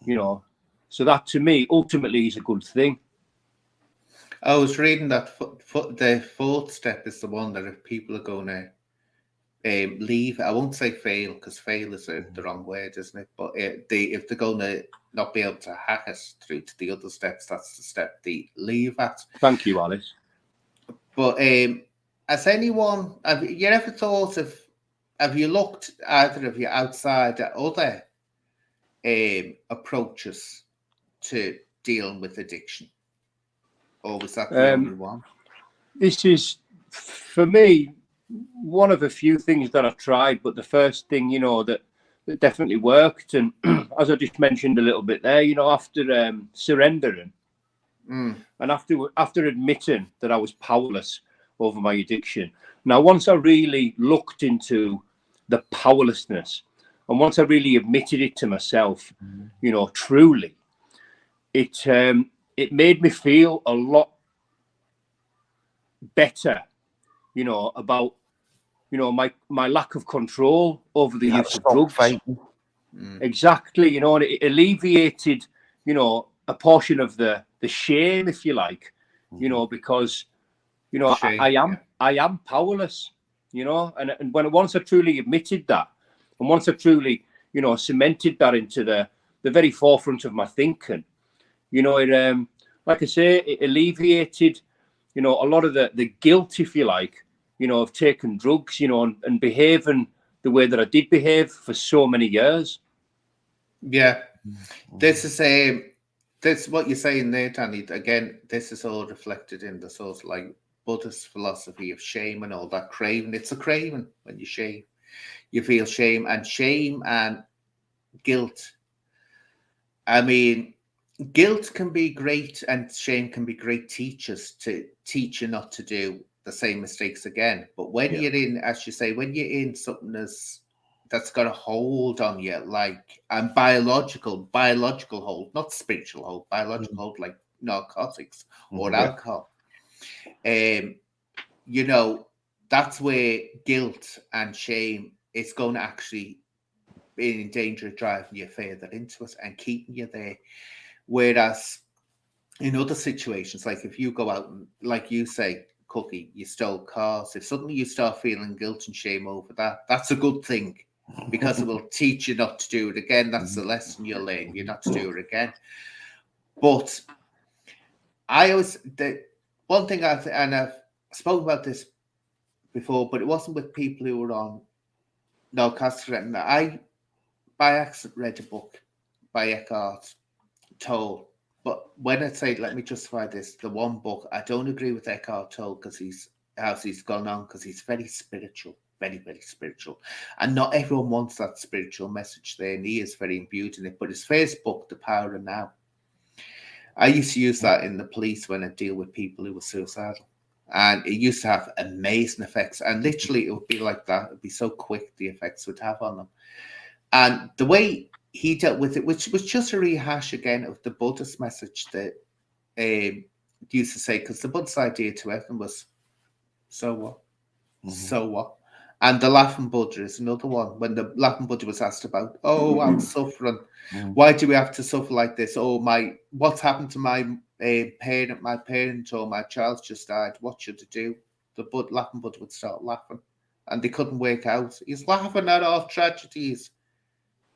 you know. So that to me ultimately is a good thing. I was reading that the 4th step is the one that if people are going to leave, I won't say fail because fail is the wrong word, isn't it? But if they're going to not be able to hack us through to the other steps, that's the step they leave at. Thank you, Alice. But has anyone, have you ever thought of, have you looked, either of you, outside at other approaches to dealing with addiction? Or was that the only one? This is, for me, one of a few things that I've tried, but the first thing, you know, that definitely worked. And as I just mentioned a little bit there, you know, after surrendering and after admitting that I was powerless over my addiction. Now, once I really looked into the powerlessness, and once I really admitted it to myself, you know, truly, it made me feel a lot better, you know, about, you know, my lack of control over the use of drugs. Exactly, you know, and it alleviated, you know, a portion of the shame, if you like, you know, because, you know, I am powerless, you know, and once I truly admitted that, and once I truly, you know, cemented that into the very forefront of my thinking, you know, it like I say, it alleviated, you know, a lot of the guilt, if you like, you know, of taking drugs, you know, and behaving the way that I did behave for so many years. Yeah, this is what you're saying there, Danny. Again, this is all reflected in the sort of like Buddhist philosophy of shame and all that craving. It's a craving when you shame. You feel shame and guilt. I mean, guilt can be great and shame can be great teachers to teach you not to do the same mistakes again. But when you're in, as you say, when you're in something that's got a hold on you, like biological hold, not spiritual hold, biological hold, like narcotics or alcohol. You know, that's where guilt and shame is going to actually be in danger of driving you further into it and keeping you there. Whereas in other situations, like if you go out and, like you say, Cookie, you stole cars, if suddenly you start feeling guilt and shame over that, that's a good thing because it will teach you not to do it again. That's the lesson you'll learn, you're not to do it again. But I always, the one thing I've spoken about this before, but it wasn't with people who were on narcotics. I, by accident, read a book by Eckhart Tolle. But when I say, let me justify this, the one book, I don't agree with Eckhart Tolle because he's gone on, because he's very spiritual, very, very spiritual. And not everyone wants that spiritual message there, and he is very imbued in it. But his first book, The Power of Now, I used to use that in the police when I deal with people who were suicidal. And it used to have amazing effects. And literally, it would be like that. It would be so quick, the effects would have on them. And the way he dealt with it, which was just a rehash again of the Buddhist message that used to say, because the Buddhist idea to everyone was, so what? So what? And the laughing Buddha is another one. When the laughing Buddha was asked about, oh, I'm suffering. Why do we have to suffer like this? Oh, what's happened to my parent? My parent or my child's just died. What should I do? The laughing Buddha would start laughing, and they couldn't work out. He's laughing at our tragedies.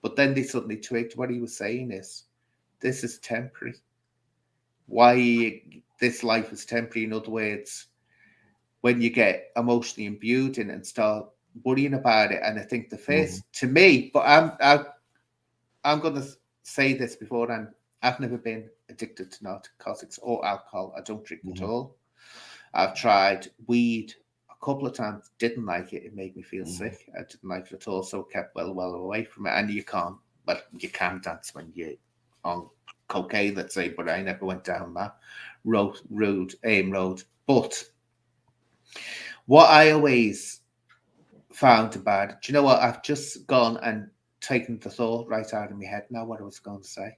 But then they suddenly twigged what he was saying is, this is temporary. Why this life is temporary, in other words, when you get emotionally imbued in it and start worrying about it. And I think the first, to me, but I'm going to say this before, and I've never been addicted to narcotics or alcohol. I don't drink at all. I've tried weed a couple of times, didn't like it. It made me feel sick. I didn't like it at all, so kept well away from it. And you can dance when you're on cocaine, let's say, but I never went down that road. But what I always found about it, do you know what? I've just gone and taken the thought right out of my head now what I was going to say.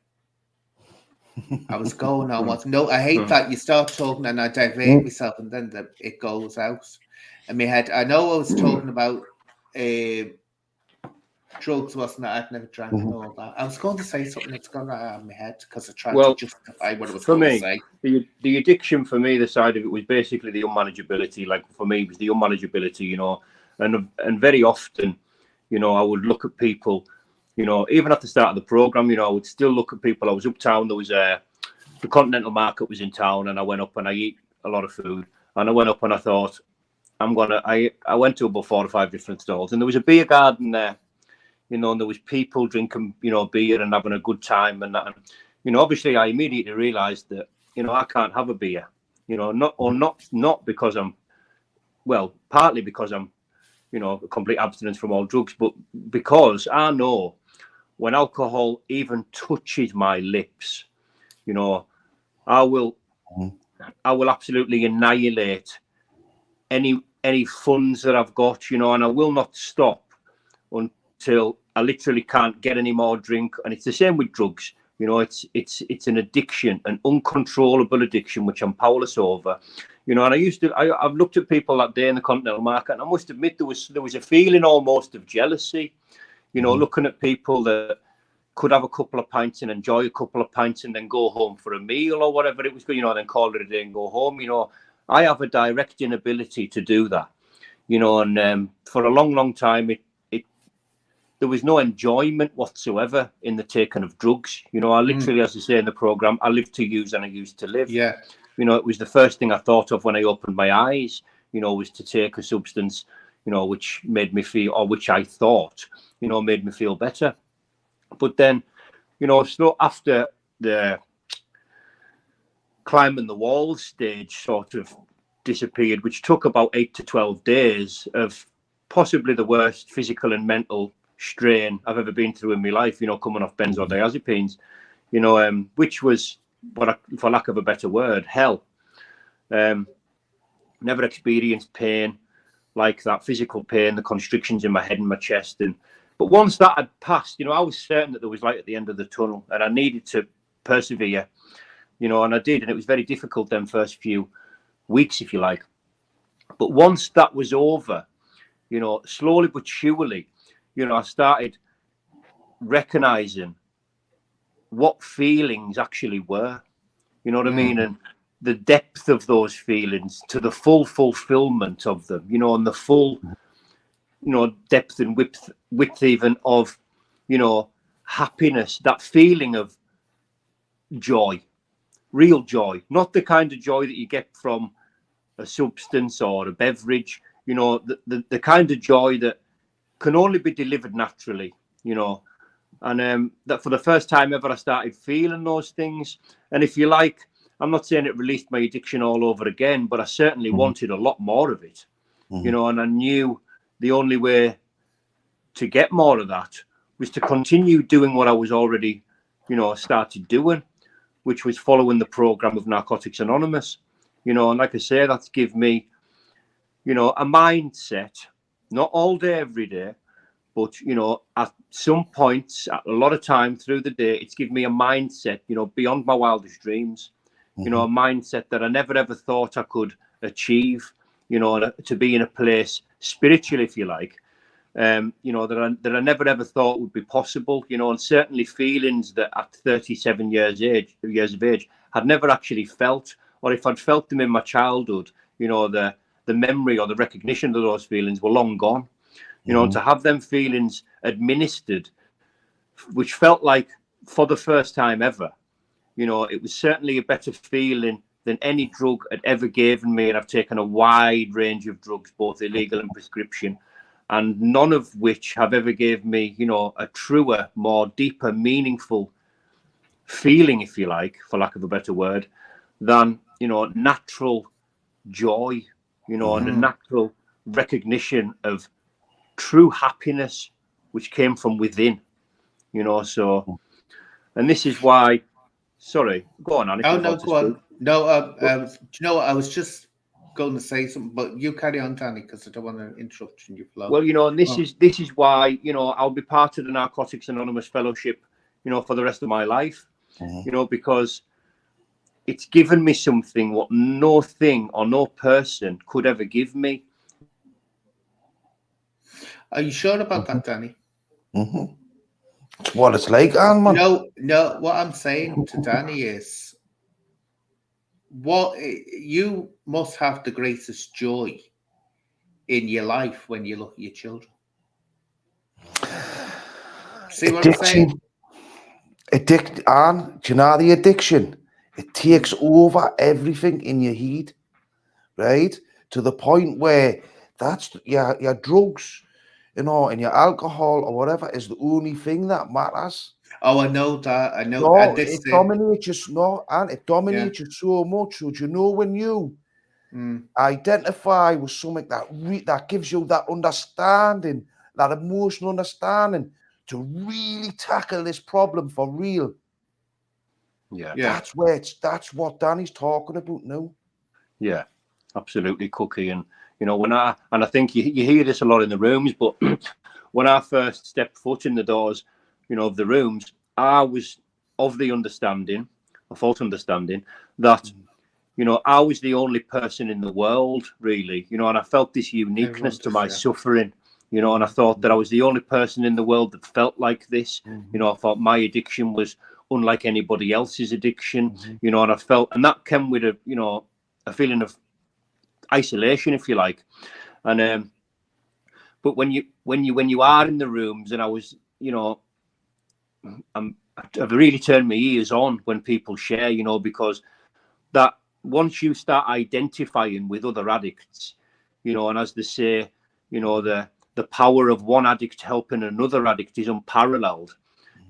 I was going on what? No, I hate that you start talking and I divert myself and then it goes out in my head. I know I was talking about drugs, wasn't it? I'd never drank and all that. I was going to say something that's gone out of my head because I tried to justify what I was going to say. The addiction for me, the side of it was basically the unmanageability. Like for me, it was the unmanageability, you know, and very often, you know, I would look at people, you know, even at the start of the program, you know, I would still look at people. I was uptown. There was the Continental Market was in town, and I went up and I eat a lot of food. And I went up and I thought, I went to about 4 or 5 different stalls, and there was a beer garden there, you know, and there was people drinking, you know, beer and having a good time and that. And, you know, obviously I immediately realised that, you know, I can't have a beer, you know, not because partly because I'm, you know, a complete abstinence from all drugs, but because I know when alcohol even touches my lips, you know, I will absolutely annihilate any funds that I've got, you know, and I will not stop until I literally can't get any more drink. And it's the same with drugs, you know, it's an addiction, an uncontrollable addiction, which I'm powerless over, you know. And I've looked at people that day in the Continental Market, and I must admit there was a feeling almost of jealousy, you know, looking at people that could have a couple of pints and enjoy a couple of pints and then go home for a meal or whatever it was, you know, then call it a day and go home. You know, I have a direct inability to do that, you know, and for a long time, there was no enjoyment whatsoever in the taking of drugs. You know, I literally, as I say in the program, I live to use and I used to live. Yeah. You know, it was the first thing I thought of when I opened my eyes, you know, was to take a substance, you know, which made me feel, or which I thought, you know, made me feel better. But then, you know, so after the climbing the walls stage sort of disappeared, which took about 8 to 12 days of possibly the worst physical and mental strain I've ever been through in my life, you know, coming off benzodiazepines, you know, which was, for lack of a better word, hell. Never experienced pain like that, physical pain, the constrictions in my head and my chest. But once that had passed, you know, I was certain that there was light at the end of the tunnel and I needed to persevere, you know, and I did. And it was very difficult them first few weeks, if you like. But once that was over, you know, slowly but surely, you know, I started recognizing what feelings actually were, you know what I mean? And the depth of those feelings to the full fulfillment of them, you know, and the full, you know, depth and width even of, you know, happiness, that feeling of joy, real joy, not the kind of joy that you get from a substance or a beverage, you know, the kind of joy that can only be delivered naturally, you know. And that for the first time ever, I started feeling those things. And if you like, I'm not saying it released my addiction all over again, but I certainly wanted a lot more of it, you know, and I knew the only way to get more of that was to continue doing what I was already, you know, started doing, which was following the program of Narcotics Anonymous, you know. And like I say, that's give me, you know, a mindset, not all day, every day, but, you know, at some points, at a lot of time through the day, it's given me a mindset, you know, beyond my wildest dreams, you know, a mindset that I never, ever thought I could achieve, you know, to be in a place spiritually, if you like, you know, that I never ever thought would be possible, you know, and certainly feelings that at 37 years of age had never actually felt, or if I'd felt them in my childhood, you know, the memory or the recognition of those feelings were long gone, you know, and to have them feelings administered, which felt like for the first time ever, you know, it was certainly a better feeling than any drug had ever given me. And I've taken a wide range of drugs, both illegal and prescription, and none of which have ever gave me, you know, a truer, more deeper, meaningful feeling, if you like, for lack of a better word, than, you know, natural joy, you know, and a natural recognition of true happiness, which came from within, you know. So, and this is why, sorry, go on, Annie. Oh, no, go on. No, do you know what? I was just going to say something, but you carry on, Danny, because I don't want to interrupt in your flow. Well, you know, and this is why, you know, I'll be part of the Narcotics Anonymous Fellowship, you know, for the rest of my life, you know, because it's given me something what no thing or no person could ever give me. Are you sure about that, Danny? It's what it's like, man. No, what I'm saying to Danny is, what you must have the greatest joy in your life when you look at your children. See what I'm saying? Anne, do you know the addiction? It takes over everything in your head, right? To the point where that's your drugs, you know, and your alcohol or whatever is the only thing that matters. Oh, I know that. I know. No, And this it dominates you. No, and it dominates you so much. So do you know when you identify with something that gives you that understanding, that emotional understanding to really tackle this problem for real? Yeah. That's what Danny's talking about now. Yeah, absolutely, Cookie. And you know, I think you hear this a lot in the rooms, but when I first stepped foot in the doors, you know, of the rooms, I was of the understanding, a false understanding, that you know, I was the only person in the world, really, you know, and I felt this uniqueness to my suffering, you know, and I thought that I was the only person in the world that felt like this. You know, I thought my addiction was unlike anybody else's addiction, you know, and I felt, and that came with a, you know, a feeling of isolation, if you like. And but when you are in the rooms, and I was, you know, I've really turned my ears on when people share, you know, because that once you start identifying with other addicts, you know, and as they say, you know, the power of one addict helping another addict is unparalleled.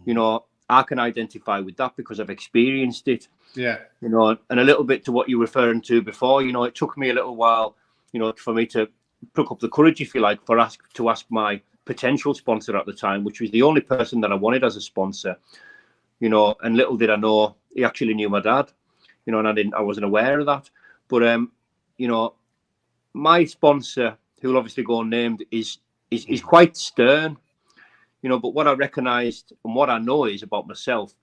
You know, I can identify with that because I've experienced it. Yeah. You know, and a little bit to what you were referring to before, you know, it took me a little while, you know, for me to pluck up the courage, if you like, to ask my potential sponsor at the time, which was the only person that I wanted as a sponsor, you know, and little did I know he actually knew my dad, you know, and I wasn't aware of that. But you know, my sponsor, who'll obviously go unnamed, is quite stern, you know, but what I recognized and what I know is about myself,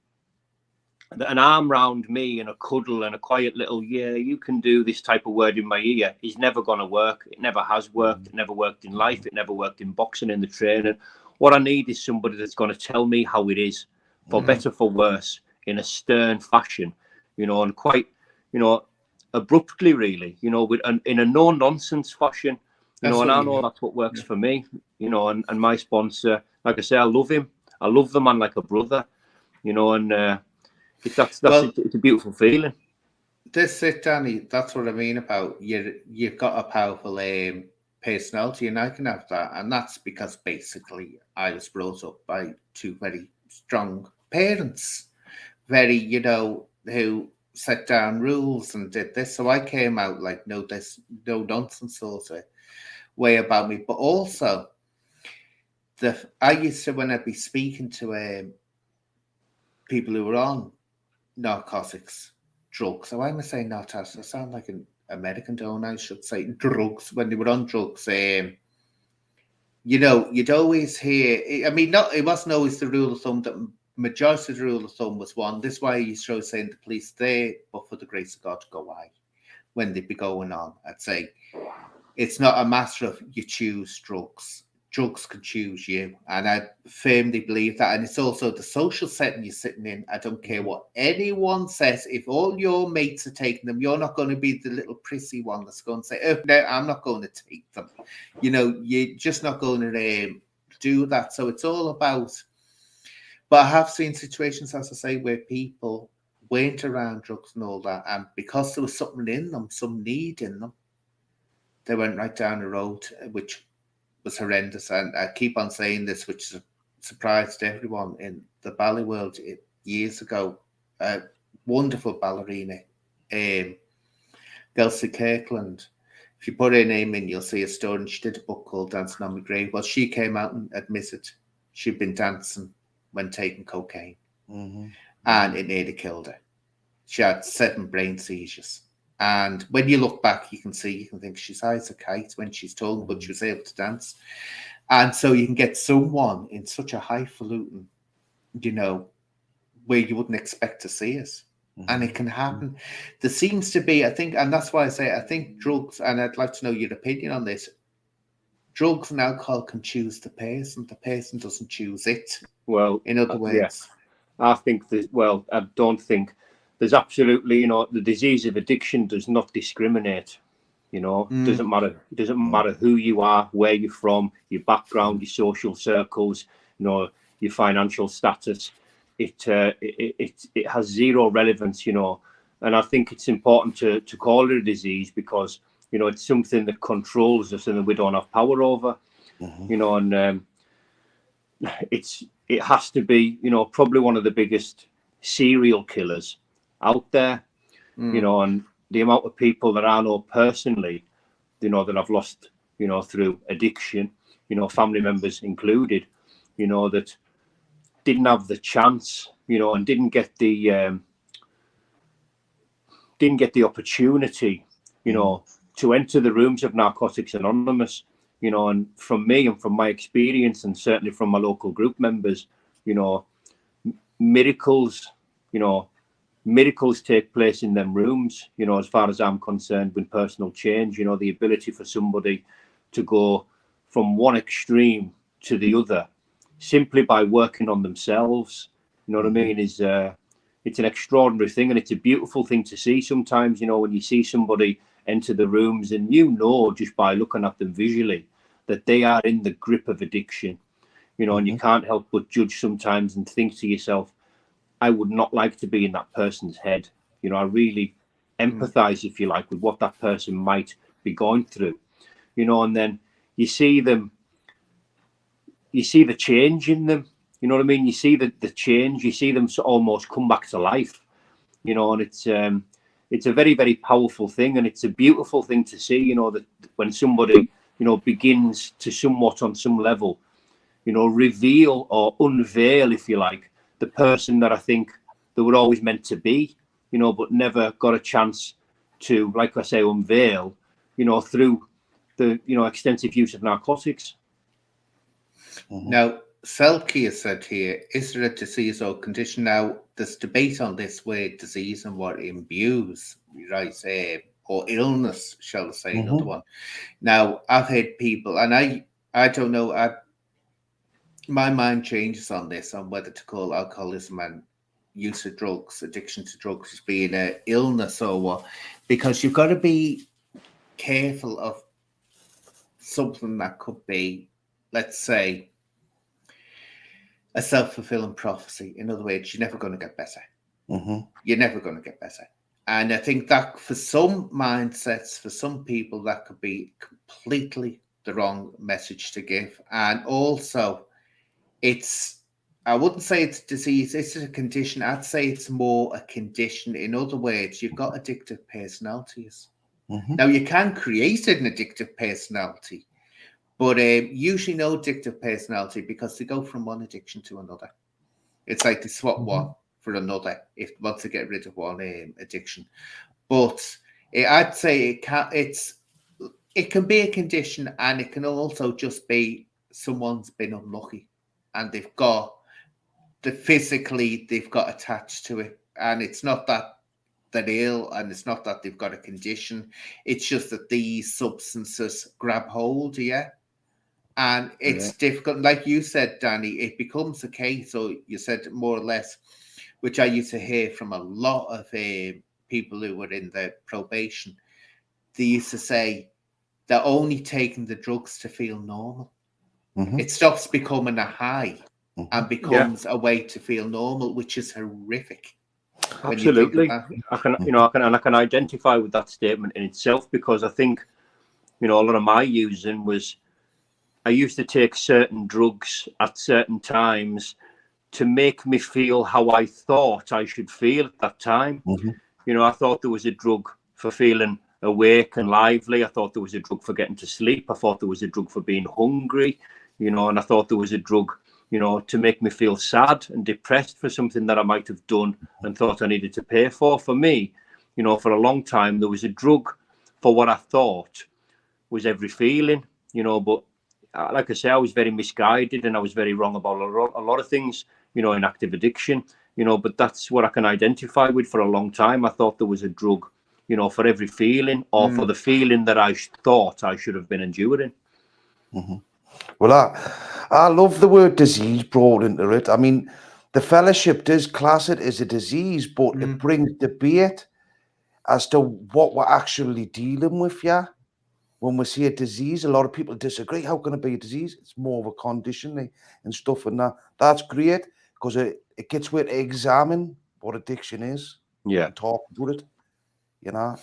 that an arm round me and a cuddle and a quiet little, yeah, you can do this type of word in my ear is never going to work. It never has worked. It never worked in life. It never worked in boxing, in the training. What I need is somebody that's going to tell me how it is, for better, for worse, in a stern fashion, you know, and quite, you know, abruptly, really, you know, in a no-nonsense fashion, you know, and I know that's what works for me, you know, and my sponsor, like I say, I love him. I love the man like a brother, you know, and it's a beautiful feeling. This it, Danny. That's what I mean about you've got a powerful personality, and I can have that, and that's because basically I was brought up by two very strong parents, very, you know, who set down rules and did this. So I came out like no nonsense sort of way about me, but also I used to, when I'd be speaking to people who were on narcotics, drugs. So why am I saying narcotics? I sound like an American, don't I? Should say drugs. When they were on drugs, you know, you'd always hear. I mean, it wasn't always the rule of thumb. That majority of the rule of thumb was one. This is why I used to always say to the police, there, but for the grace of God, go away when they'd be going on. I'd say, it's not a matter of you choose drugs. Drugs can choose you. And I firmly believe that. And it's also the social setting you're sitting in. I don't care what anyone says. If all your mates are taking them, you're not going to be the little prissy one that's going to say, oh, no, I'm not going to take them. You know, you're just not going to do that. So it's all about, but I have seen situations, as I say, where people went around drugs and all that. And because there was something in them, some need in them, they went right down the road, which was horrendous. And I keep on saying this, which surprised everyone in the ballet world years ago. A wonderful ballerina, Gelsey Kirkland. If you put her name in, you'll see a story. And she did a book called Dancing on My Grave. Well, she came out and admitted she'd been dancing when taking cocaine. And it nearly killed her. She had 7 brain seizures. And when you look back, you can think she's high as a kite when she's talking, but she was able to dance. And so you can get someone in such a highfalutin, you know, where you wouldn't expect to see it. And it can happen. There seems to be, I think, and that's why I say, I think drugs, and I'd like to know your opinion on this, drugs and alcohol can choose the person doesn't choose it. Well, in other words. I think that, well, I don't think there's absolutely, you know, the disease of addiction does not discriminate. You know, doesn't matter. It doesn't matter who you are, where you're from, your background, your social circles, you know, your financial status. It has zero relevance, you know. And I think it's important to call it a disease because, you know, it's something that controls us and that we don't have power over. You know, and it has to be, you know, probably one of the biggest serial killers out there. You know, and the amount of people that I know personally, you know, that I've lost, you know, through addiction, you know, family members included, you know, that didn't have the chance, you know, and didn't get the opportunity, you know, to enter the rooms of Narcotics Anonymous, you know. And from me and from my experience, and certainly from my local group members, you know, miracles take place in them rooms, you know, as far as I'm concerned, with personal change. You know, the ability for somebody to go from one extreme to the other simply by working on themselves, you know what I mean, is it's an extraordinary thing, and it's a beautiful thing to see sometimes, you know, when you see somebody enter the rooms and you know just by looking at them visually that they are in the grip of addiction, you know, and you can't help but judge sometimes and think to yourself, I would not like to be in that person's head. You know, I really empathize, if you like, with what that person might be going through, you know. And then you see them, you see the change in them, you know what I mean? You see the change, you see them almost come back to life, you know. And it's a very, very powerful thing, and it's a beautiful thing to see, you know, that when somebody, you know, begins to somewhat on some level, you know, reveal or unveil, if you like, the person that I think they were always meant to be, you know, but never got a chance to, like I say, unveil, you know, through the, you know, extensive use of narcotics. Now, Selke has said here, is there a disease or condition? Now, there's debate on this word disease and what it imbues, right? Or illness, shall I say, another one. Now, I've heard people, and I don't know, my mind changes on this, on whether to call alcoholism and use of drugs, addiction to drugs, as being an illness or what, because you've got to be careful of something that could be, let's say, a self-fulfilling prophecy. In other words, you're never going to get better. You're never going to get better. And I think that for some mindsets, for some people, that could be completely the wrong message to give. And also, I wouldn't say it's a disease, it's a condition. I'd say it's more a condition. In other words, you've got addictive personalities. Now, you can create an addictive personality, but usually no addictive personality, because they go from one addiction to another. It's like they swap one for another if once they get rid of one addiction. But I'd say it can be a condition, and it can also just be someone's been unlucky and they've got attached to it, and it's not that they're ill, and it's not that they've got a condition. It's just that these substances grab hold of you. And it's difficult. Like you said, Danny, it becomes a case, so you said more or less, which I used to hear from a lot of people who were in the probation. They used to say they're only taking the drugs to feel normal. It stops becoming a high and becomes a way to feel normal, which is horrific. Absolutely. I can identify with that statement in itself, because I think, a lot of my using was, I used to take certain drugs at certain times to make me feel how I thought I should feel at that time. I thought there was a drug for feeling awake and lively. I thought there was a drug for getting to sleep. I thought there was a drug for being hungry, and I thought there was a drug, to make me feel sad and depressed for something that I might have done and thought I needed to pay for. For me, for a long time, there was a drug for what I thought was every feeling, but like I say, I was very misguided and I was very wrong about a lot of things, in active addiction, but that's what I can identify with. For a long time, I thought there was a drug, for every feeling, or for the feeling that I thought I should have been enduring. Well, I love the word disease brought into it. I mean, the fellowship does class it as a disease, but it brings debate as to what we're actually dealing with, When we see a disease, a lot of people disagree. How can it be a disease? It's more of a condition and stuff, and that's great, because it gets where to examine what addiction is, and talk about it,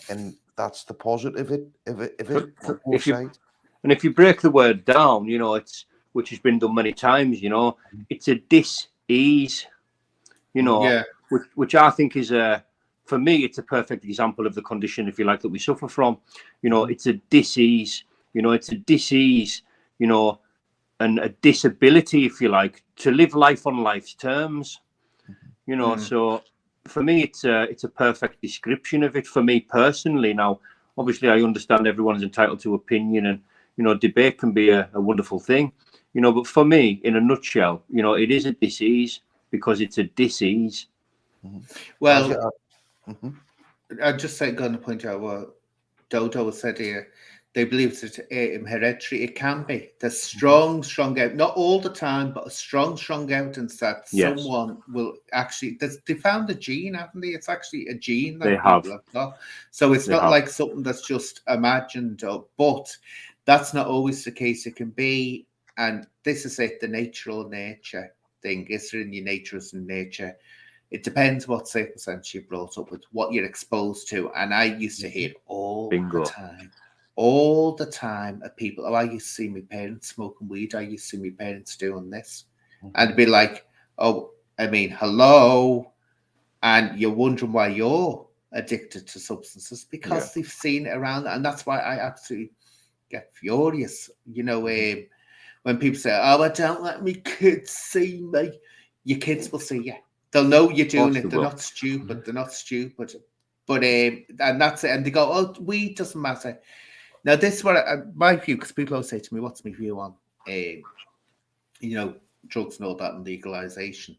and that's the positive of it on both sides. And if you break the word down, which has been done many times, it's a dis-ease, which I think is for me, it's a perfect example of the condition, if you like, that we suffer from. It's a dis-ease, it's a dis-ease, and a disability, if you like, to live life on life's terms, so for me, it's a perfect description of it for me personally. Now, obviously, I understand everyone's entitled to opinion, and, debate can be a wonderful thing, but for me, in a nutshell, it is a disease because it's a dis-ease. Well, I'm just going to point out what Dodo said here. They believe it's hereditary. It can be. There's strong not all the time, but a strong evidence that someone will actually. They found a gene, haven't they? It's actually a gene that people have got. So it's not like something that's just imagined, but that's not always the case. It can be, and this is it, the natural nature thing. Is there in your nature? Is in nature? It depends what circumstance you're brought up with, what you're exposed to. And I used to hear all the time of people, I used to see my parents smoking weed. I used to see my parents doing this. And it'd be like, hello. And you're wondering why you're addicted to substances, because they've seen it around. And that's why I absolutely get furious. When people say, I don't let me kids see me. Your kids will see you. They'll know you're doing it. They're not stupid. They're not stupid. But and that's it. And they go, oh, weed doesn't matter. Now, this is what my view, because people always say to me, what's my view on, drugs and all that and legalization?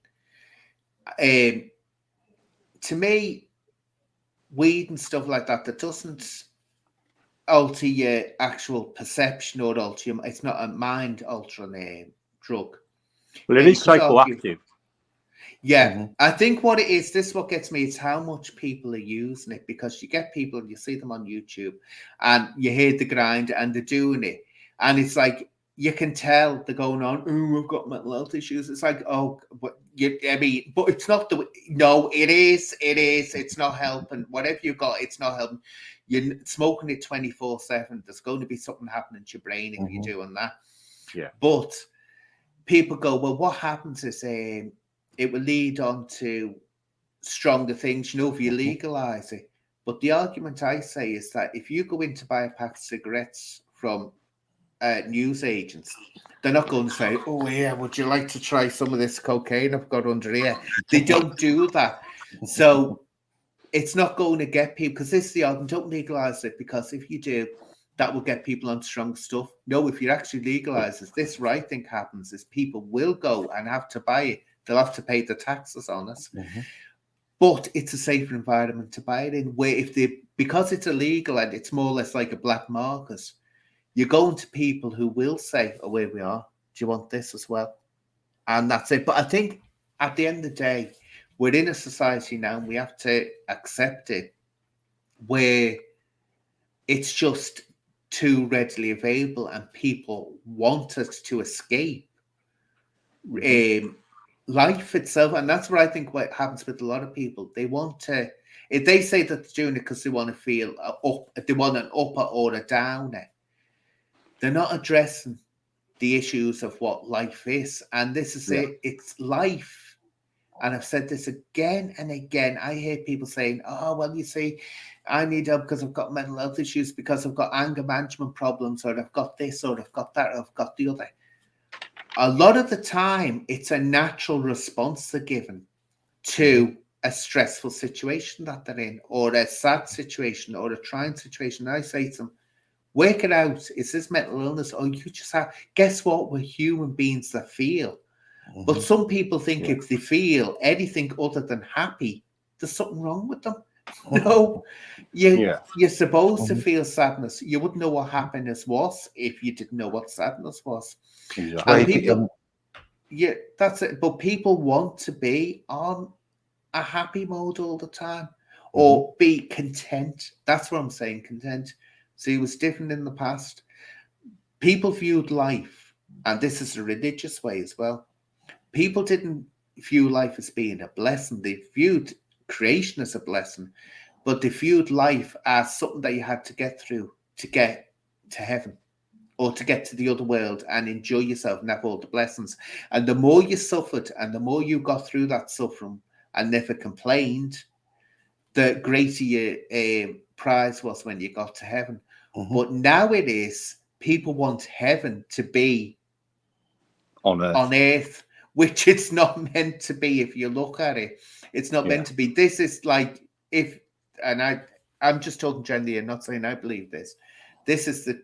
To me, weed and stuff like that doesn't alter your actual perception or alter your, it's not a mind-altering drug. Well, it is psychoactive. Yeah, I think what it is, this is what gets me, is how much people are using it, because you get people, you see them on YouTube and you hear the grind and they're doing it. And it's like, you can tell they're going on, oh, I've got mental health issues. It's like, oh, but it's not it is. It's not helping. Whatever you got, it's not helping. You're smoking it 24/7. There's going to be something happening to your brain if you're doing that. Yeah. But people go, well, what happens is it will lead on to stronger things, if you legalize it. But the argument I say is that if you go in to buy a pack of cigarettes from news agents, they're not going to say, oh, yeah, would you like to try some of this cocaine I've got under here? They don't do that. So it's not going to get people, because this is the argument, don't legalize it, because if you do, that will get people on strong stuff. No, if you actually legalize it, this right thing happens is people will go and have to buy it. They'll have to pay the taxes on it. but it's a safer environment to buy it in. Where because it's illegal and it's more or less like a black market, you're going to people who will say, "Oh, here we are. Do you want this as well?" And that's it. But I think at the end of the day, we're in a society now, and we have to accept it, where it's just too readily available, and people want us to escape life itself. And that's what I think what happens with a lot of people. They want to, if they say that they're doing it because they want to feel up, they want an upper or a downer, they're not addressing the issues of what life is. And this is it. It's life. And I've said this again and again. I hear people saying, "Oh, well, you see, I need help because I've got mental health issues, because I've got anger management problems, or I've got this, or I've got that, or I've got the other." A lot of the time, it's a natural response they're given to a stressful situation that they're in, or a sad situation, or a trying situation. And I say to them, work it out. Is this mental illness, or you just have, guess what? We're human beings that feel. But some people think if they feel anything other than happy, there's something wrong with them. No, you're supposed to feel sadness. You wouldn't know what happiness was if you didn't know what sadness was. Exactly. And people, that's it. But people want to be on a happy mode all the time, or be content. That's what I'm saying, content. See, it was different in the past. People viewed life, and this is a religious way as well. People didn't view life as being a blessing. They viewed creation as a blessing, but they viewed life as something that you had to get through to get to heaven, or to get to the other world and enjoy yourself and have all the blessings. And the more you suffered and the more you got through that suffering and never complained, the greater your prize was when you got to heaven. But now it is, people want heaven to be on earth, which it's not meant to be. If you look at it, it's not meant to be. This is like, I'm just talking generally and not saying I believe this. This is the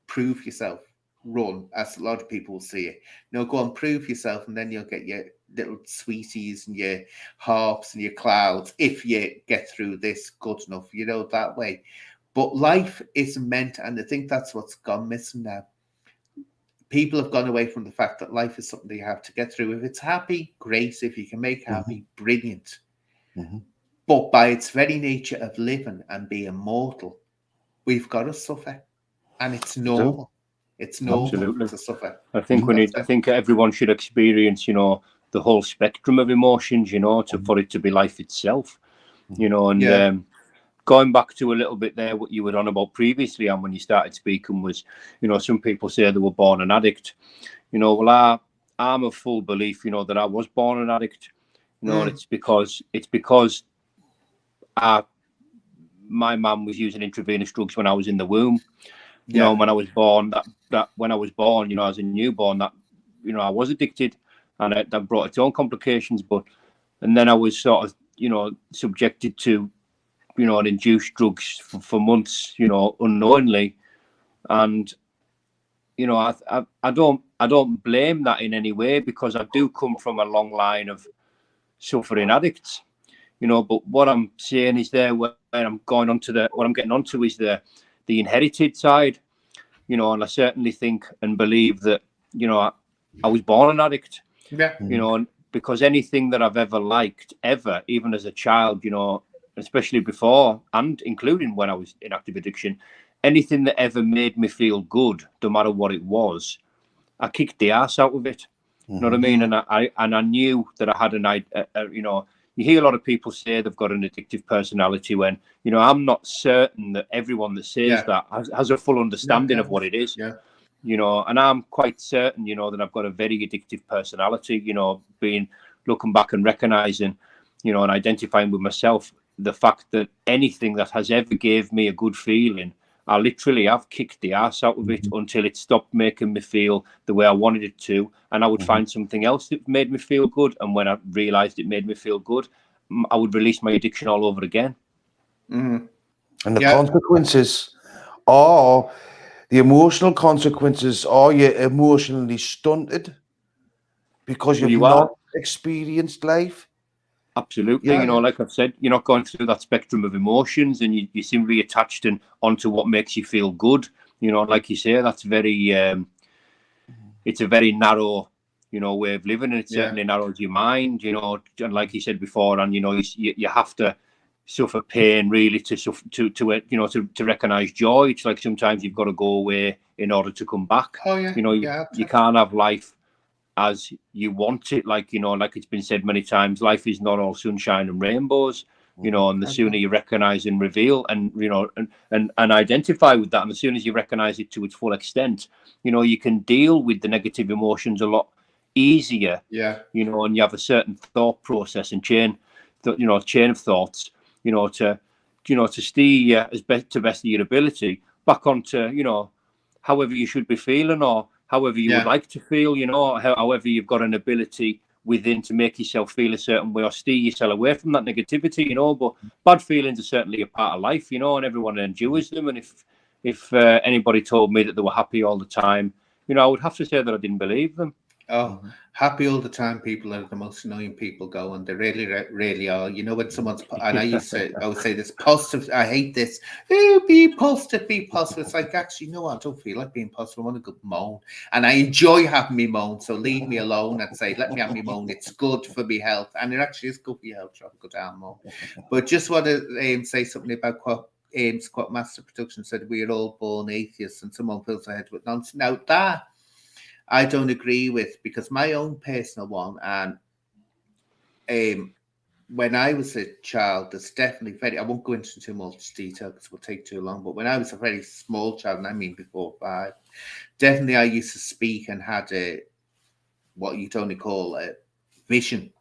prove yourself run, as a lot of people will see it. No, go on, prove yourself, and then you'll get your little sweeties and your harps and your clouds if you get through this good enough, that way. But life isn't meant, and I think that's what's gone missing now. People have gone away from the fact that life is something you have to get through. If it's happy, great. If you can make happy, brilliant. But by its very nature of living and being mortal, we've got to suffer. And it's normal. It's normal to suffer. I think everyone should experience, the whole spectrum of emotions, for it to be life itself, and going back to a little bit there, what you were on about previously, and when you started speaking was, some people say they were born an addict. Well, I'm of full belief, that I was born an addict. And it's because my mum was using intravenous drugs when I was in the womb. When I was born, when I was born, as a newborn, that I was addicted, and that brought its own complications. And then I was sort of, subjected to, and induced drugs for months, unknowingly. And I don't blame that in any way, because I do come from a long line of suffering addicts. But what I'm saying is what I'm getting onto is the inherited side, and I certainly think and believe that, I was born an addict, because anything that I've ever liked, even as a child, especially before and including when I was in active addiction, anything that ever made me feel good, no matter what it was, I kicked the ass out of it. You know what I mean? And I knew that I had you hear a lot of people say they've got an addictive personality when, I'm not certain that everyone that says that has a full understanding of what it is. And I'm quite certain, that I've got a very addictive personality, looking back and recognizing, and identifying with myself, the fact that anything that has ever gave me a good feeling, I literally have kicked the ass out of it until it stopped making me feel the way I wanted it to. And I would find something else that made me feel good. And when I realized it made me feel good, I would release my addiction all over again. And the consequences are, the emotional consequences are, you're emotionally stunted because you've not experienced life. Absolutely. Yeah, You know, yeah. like I've said, you're not going through that spectrum of emotions, and you seem to be attached and onto what makes you feel good. You know, like you say, that's very, it's a very narrow, you know, way of living, and it certainly narrows your mind, you know, and like you said before, and, you know, you have to suffer pain really to you know, to recognize joy. It's like sometimes you've got to go away in order to come back. Oh, yeah. You know, Yeah, you can't have life as you want it. Like, you know, like it's been said many times, life is not all sunshine and rainbows, you know, and the sooner you recognize and reveal and, you know, and identify with that, and as soon as you recognize it to its full extent, you know, you can deal with the negative emotions a lot easier. Yeah. You know, and you have a certain thought process and chain of thoughts, you know, to steer as best of your ability back onto, you know, however you should be feeling, or however you would like to feel, you know, however you've got an ability within to make yourself feel a certain way or steer yourself away from that negativity, you know. But bad feelings are certainly a part of life, you know, and everyone endures them. And if anybody told me that they were happy all the time, you know, I would have to say that I didn't believe them. Oh, happy all the time people are the most annoying people going. They really, really are. You know, when someone's, and I would say this positive, I hate this. Oh, be positive, be positive. It's like, actually, no, I don't feel like being positive. I want a good moan. And I enjoy having me moan. So leave me alone and say, let me have me moan. It's good for me health. And it actually is good for your health to have a good down moan. But just want to say something about Squat Master Production said we're all born atheists and someone fills their head with nonsense. Now that I don't agree with, because my own personal one, and when I was a child, there's definitely I won't go into too much detail because it will take too long, but when I was a very small child, and I mean before 5, definitely I used to speak and had what you'd only call a vision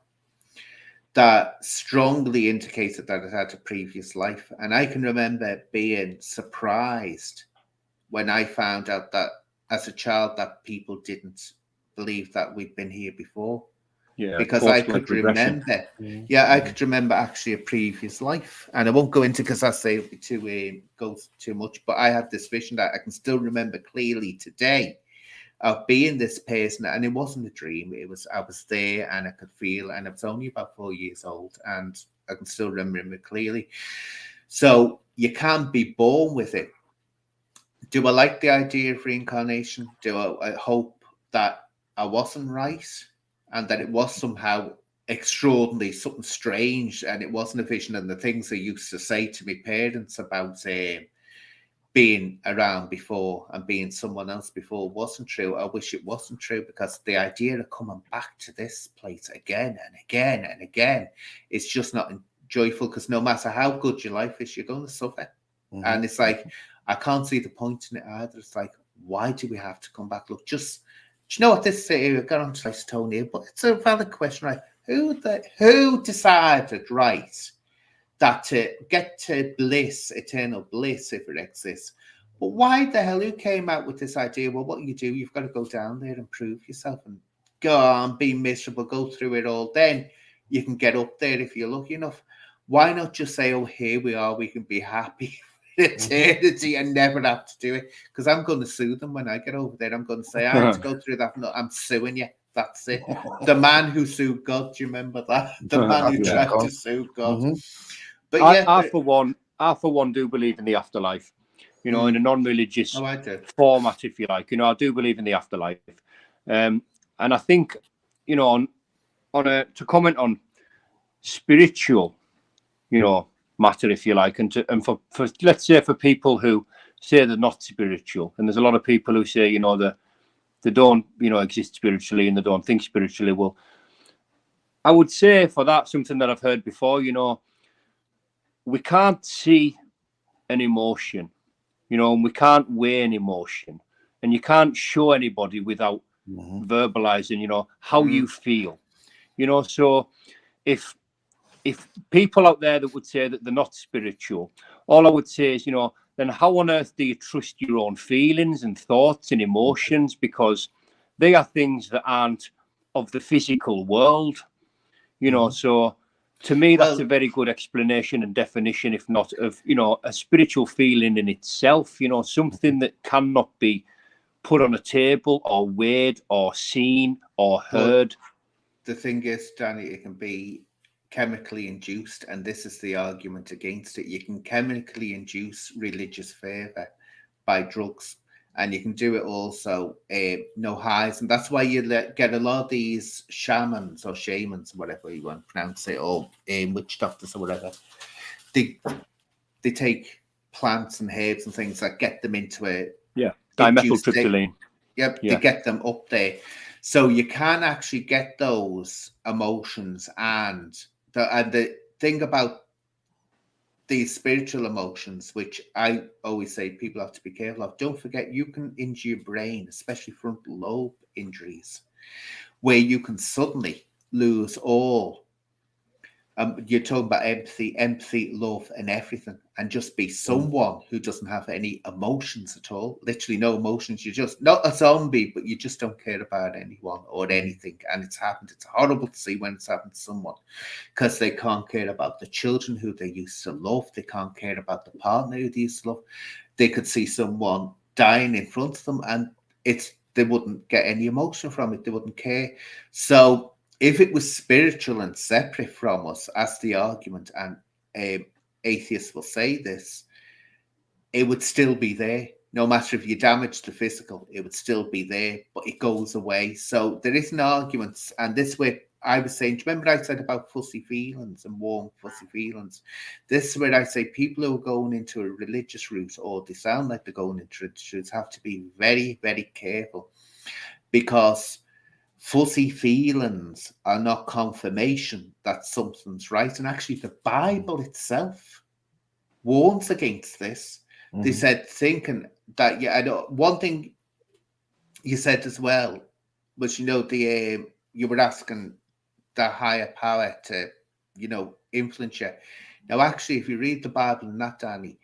that strongly indicated that it had a previous life. And I can remember being surprised when I found out that as a child that people didn't believe that we'd been here before. Yeah, because I could remember, I could remember actually a previous life, and I won't go into because I say it'll be too goes too much. But I had this vision that I can still remember clearly today of being this person, and it wasn't a dream. I was there, and I could feel, and I was only about 4 years old, and I can still remember it clearly. So you can't be born with it. Do I like the idea of reincarnation? Do I hope that I wasn't right and that it was somehow extraordinary, something strange, and it wasn't a vision? And the things I used to say to my parents about being around before and being someone else before wasn't true. I wish it wasn't true, because the idea of coming back to this place again and again and again is just not joyful, because no matter how good your life is, you're going to suffer. And it's like, I can't see the point in it either. It's like, why do we have to come back? Look, do you know what this is? I've got on to tone here, but it's a valid question, right? Who decided, right, that to get to bliss, eternal bliss, if it exists? But why the hell, who came out with this idea? Well, what you do, you've got to go down there and prove yourself and go on, be miserable, go through it all. Then you can get up there if you're lucky enough. Why not just say, oh, here we are, we can be happy eternity and never have to do it? Because I'm going to sue them when I get over there. I'm going to say, I had to go through that. No, I'm suing you. That's it. The man who sued God, do you remember that? The man who tried to sue God. But I for one do believe in the afterlife, you know, in a non-religious format, if you like. You know, I do believe in the afterlife, and I think, you know, to comment on spiritual, you know, matter, if you like, and for let's say for people who say they're not spiritual, and there's a lot of people who say, you know, they don't, you know, exist spiritually and they don't think spiritually. Well, I would say for that, something that I've heard before, you know, we can't see an emotion, you know, and we can't weigh an emotion, and you can't show anybody without verbalizing, you know, how you feel, you know. So if people out there that would say that they're not spiritual, all I would say is, you know, then how on earth do you trust your own feelings and thoughts and emotions? Because they are things that aren't of the physical world, you know. So to me, that's a very good explanation and definition, if not of, you know, a spiritual feeling in itself, you know, something that cannot be put on a table or weighed or seen or heard. But the thing is, Danny, it can be chemically induced, and this is the argument against it. You can chemically induce religious fervor by drugs, and you can do it also no highs, and that's why you get a lot of these shamans or shamans, whatever you want to pronounce it, or witch doctors or whatever. They take plants and herbs and things that get them into a dimethyltryptamine. Yep, to get them up there. So you can actually get those emotions, and the thing about these spiritual emotions, which I always say people have to be careful of. Don't forget, you can injure your brain, especially frontal lobe injuries, where you can suddenly lose all. You're talking about empathy, love, and everything, and just be someone who doesn't have any emotions at all. Literally no emotions. You're just not a zombie, but you just don't care about anyone or anything. And it's happened. It's horrible to see when it's happened to someone, because they can't care about the children who they used to love. They can't care about the partner who they used to love. They could see someone dying in front of them, and they wouldn't get any emotion from it. They wouldn't care. So if it was spiritual and separate from us, as the argument, and atheists will say this, it would still be there. No matter if you damage the physical, it would still be there, but it goes away. So there is an argument, and this way I was saying, do you remember I said about fuzzy feelings and warm fuzzy feelings? This is where I say people who are going into a religious route, or they sound like they're going into religious routes, have to be very, very careful, because fuzzy feelings are not confirmation that something's right. And actually, the Bible itself warns against this. They said, thinking that, I know one thing you said as well was, you were asking the higher power to, influence you. Now, actually, if you read the Bible and that, Danny,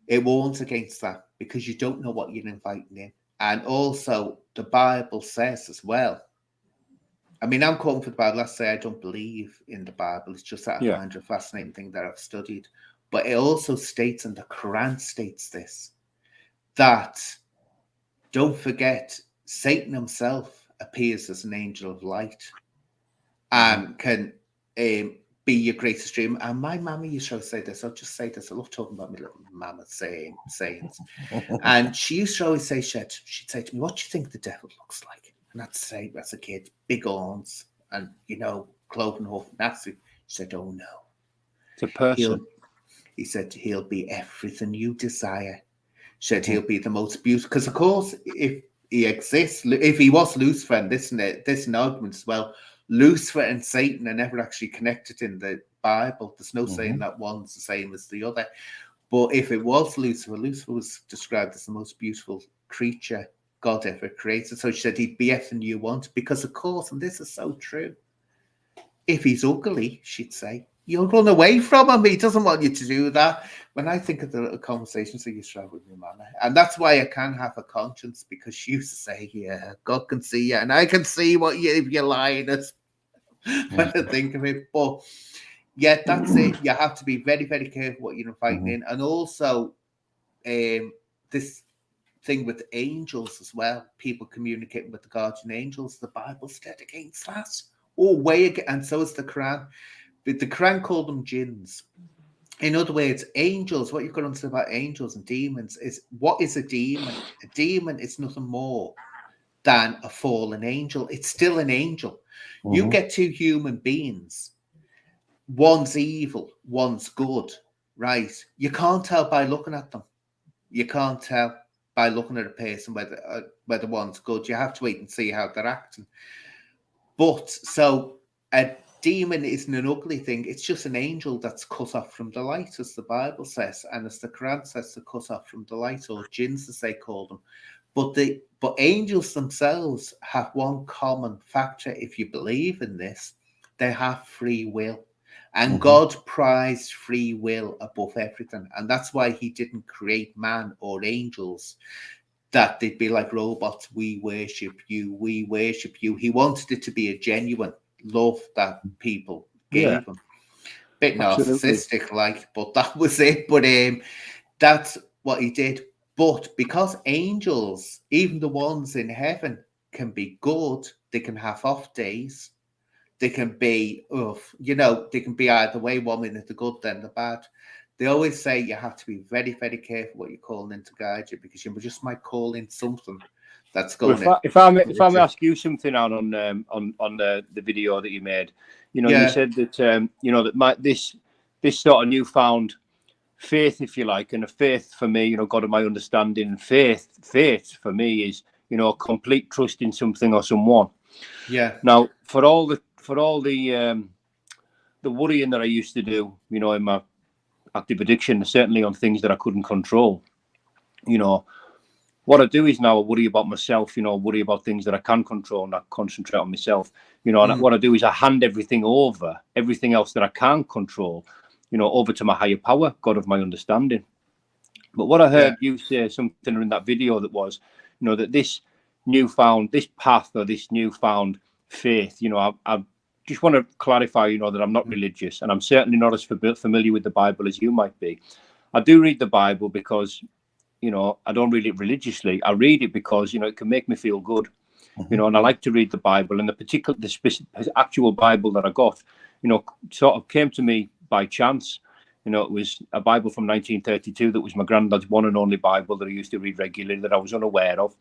it warns against that, because you don't know what you're inviting in. And also, the Bible says as well, I mean, I'm quoting for the Bible. Let's say I don't believe in the Bible. It's just that I find it a fascinating thing that I've studied. But it also states, and the Quran states this, that don't forget, Satan himself appears as an angel of light and can be your greatest dream. And my mama used to say this. I'll just say this. I love talking about my little mama sayings. And she used to always say, she'd say to me, what do you think the devil looks like? And I'd say, as a kid, big arms and, cloven hoof. She said, oh no. It's a person. He said, he'll be everything you desire. She said, he'll be the most beautiful. Because, of course, if he exists, if he was Lucifer, and this an argument as well, Lucifer and Satan are never actually connected in the Bible. There's no saying that one's the same as the other. But if it was Lucifer, Lucifer was described as the most beautiful creature God ever created. So she said he'd be everything you want, because, of course, and this is so true, if he's ugly, she'd say, you'll run away from him. He doesn't want you to do that. When I think of the little conversations I used to have with my mama, and that's why I can have a conscience, because she used to say, yeah, God can see you, and I can see if you're lying when I think of it. But yeah, that's it. You have to be very, very careful what you're inviting in. And also this thing with angels as well, people communicating with the guardian angels, the Bible's dead against that. And so is the Quran. But the Quran called them jinns. In other words, angels, what you've got to understand about angels and demons is, what is a demon? A demon is nothing more than a fallen angel. It's still an angel. You get two human beings, one's evil, one's good, right? You can't tell by looking at them. You can't tell by looking at a person whether one's good. You have to wait and see how they're acting. But so a demon isn't an ugly thing. It's just an angel that's cut off from the light, as the Bible says, and as the Quran says, to cut off from the light, or jinns as they call them. But angels themselves have one common factor. If you believe in this, they have free will. And God prized free will above everything. And that's why he didn't create man or angels that they'd be like robots. We worship you. We worship you. He wanted it to be a genuine love that people gave him. Bit narcissistic, but that was it. But that's what he did. But because angels, even the ones in heaven, can be good, they can have off days. they can be, they can be either way. 1 minute the good, then the bad. They always say you have to be very, very careful what you're calling in to guide you, because you just might call in something that's going to. If I may ask you something out on the video that you made, you said that that this sort of newfound faith, if you like, and a faith for me, God of my understanding, and faith for me is complete trust in something or someone. Yeah. Now, for all the worrying that I used to do, in my active addiction, certainly on things that I couldn't control, what I do is now I worry about myself, worry about things that I can control, and I concentrate on myself, and what I do is I hand everything else that I can't control, over to my higher power, God of my understanding. But what I heard you say something in that video that was, that this path, or this newfound faith, I just want to clarify, that I'm not religious, and I'm certainly not as familiar with the Bible as you might be. I do read the Bible because, I don't read it religiously. I read it because, it can make me feel good, and I like to read the Bible. And the actual Bible that I got, sort of came to me by chance. It was a Bible from 1932 that was my granddad's one and only Bible that I used to read regularly, that I was unaware of,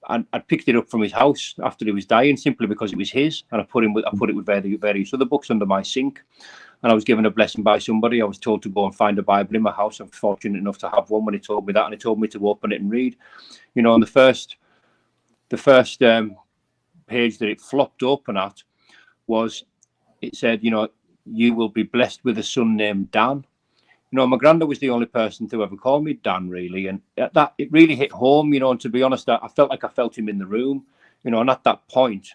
and I picked it up from his house after he was dying, simply because it was his, and I put it with various other books under my sink. And I was given a blessing by somebody. I was told to go and find a Bible in my house. I'm fortunate enough to have one when he told me that, and he told me to open it and read. And the first page that it flopped open at was, it said, you will be blessed with a son named Dan. My granddad was the only person to ever call me Dan, really. And that, it really hit home, and to be honest, I felt like I felt him in the room, and at that point,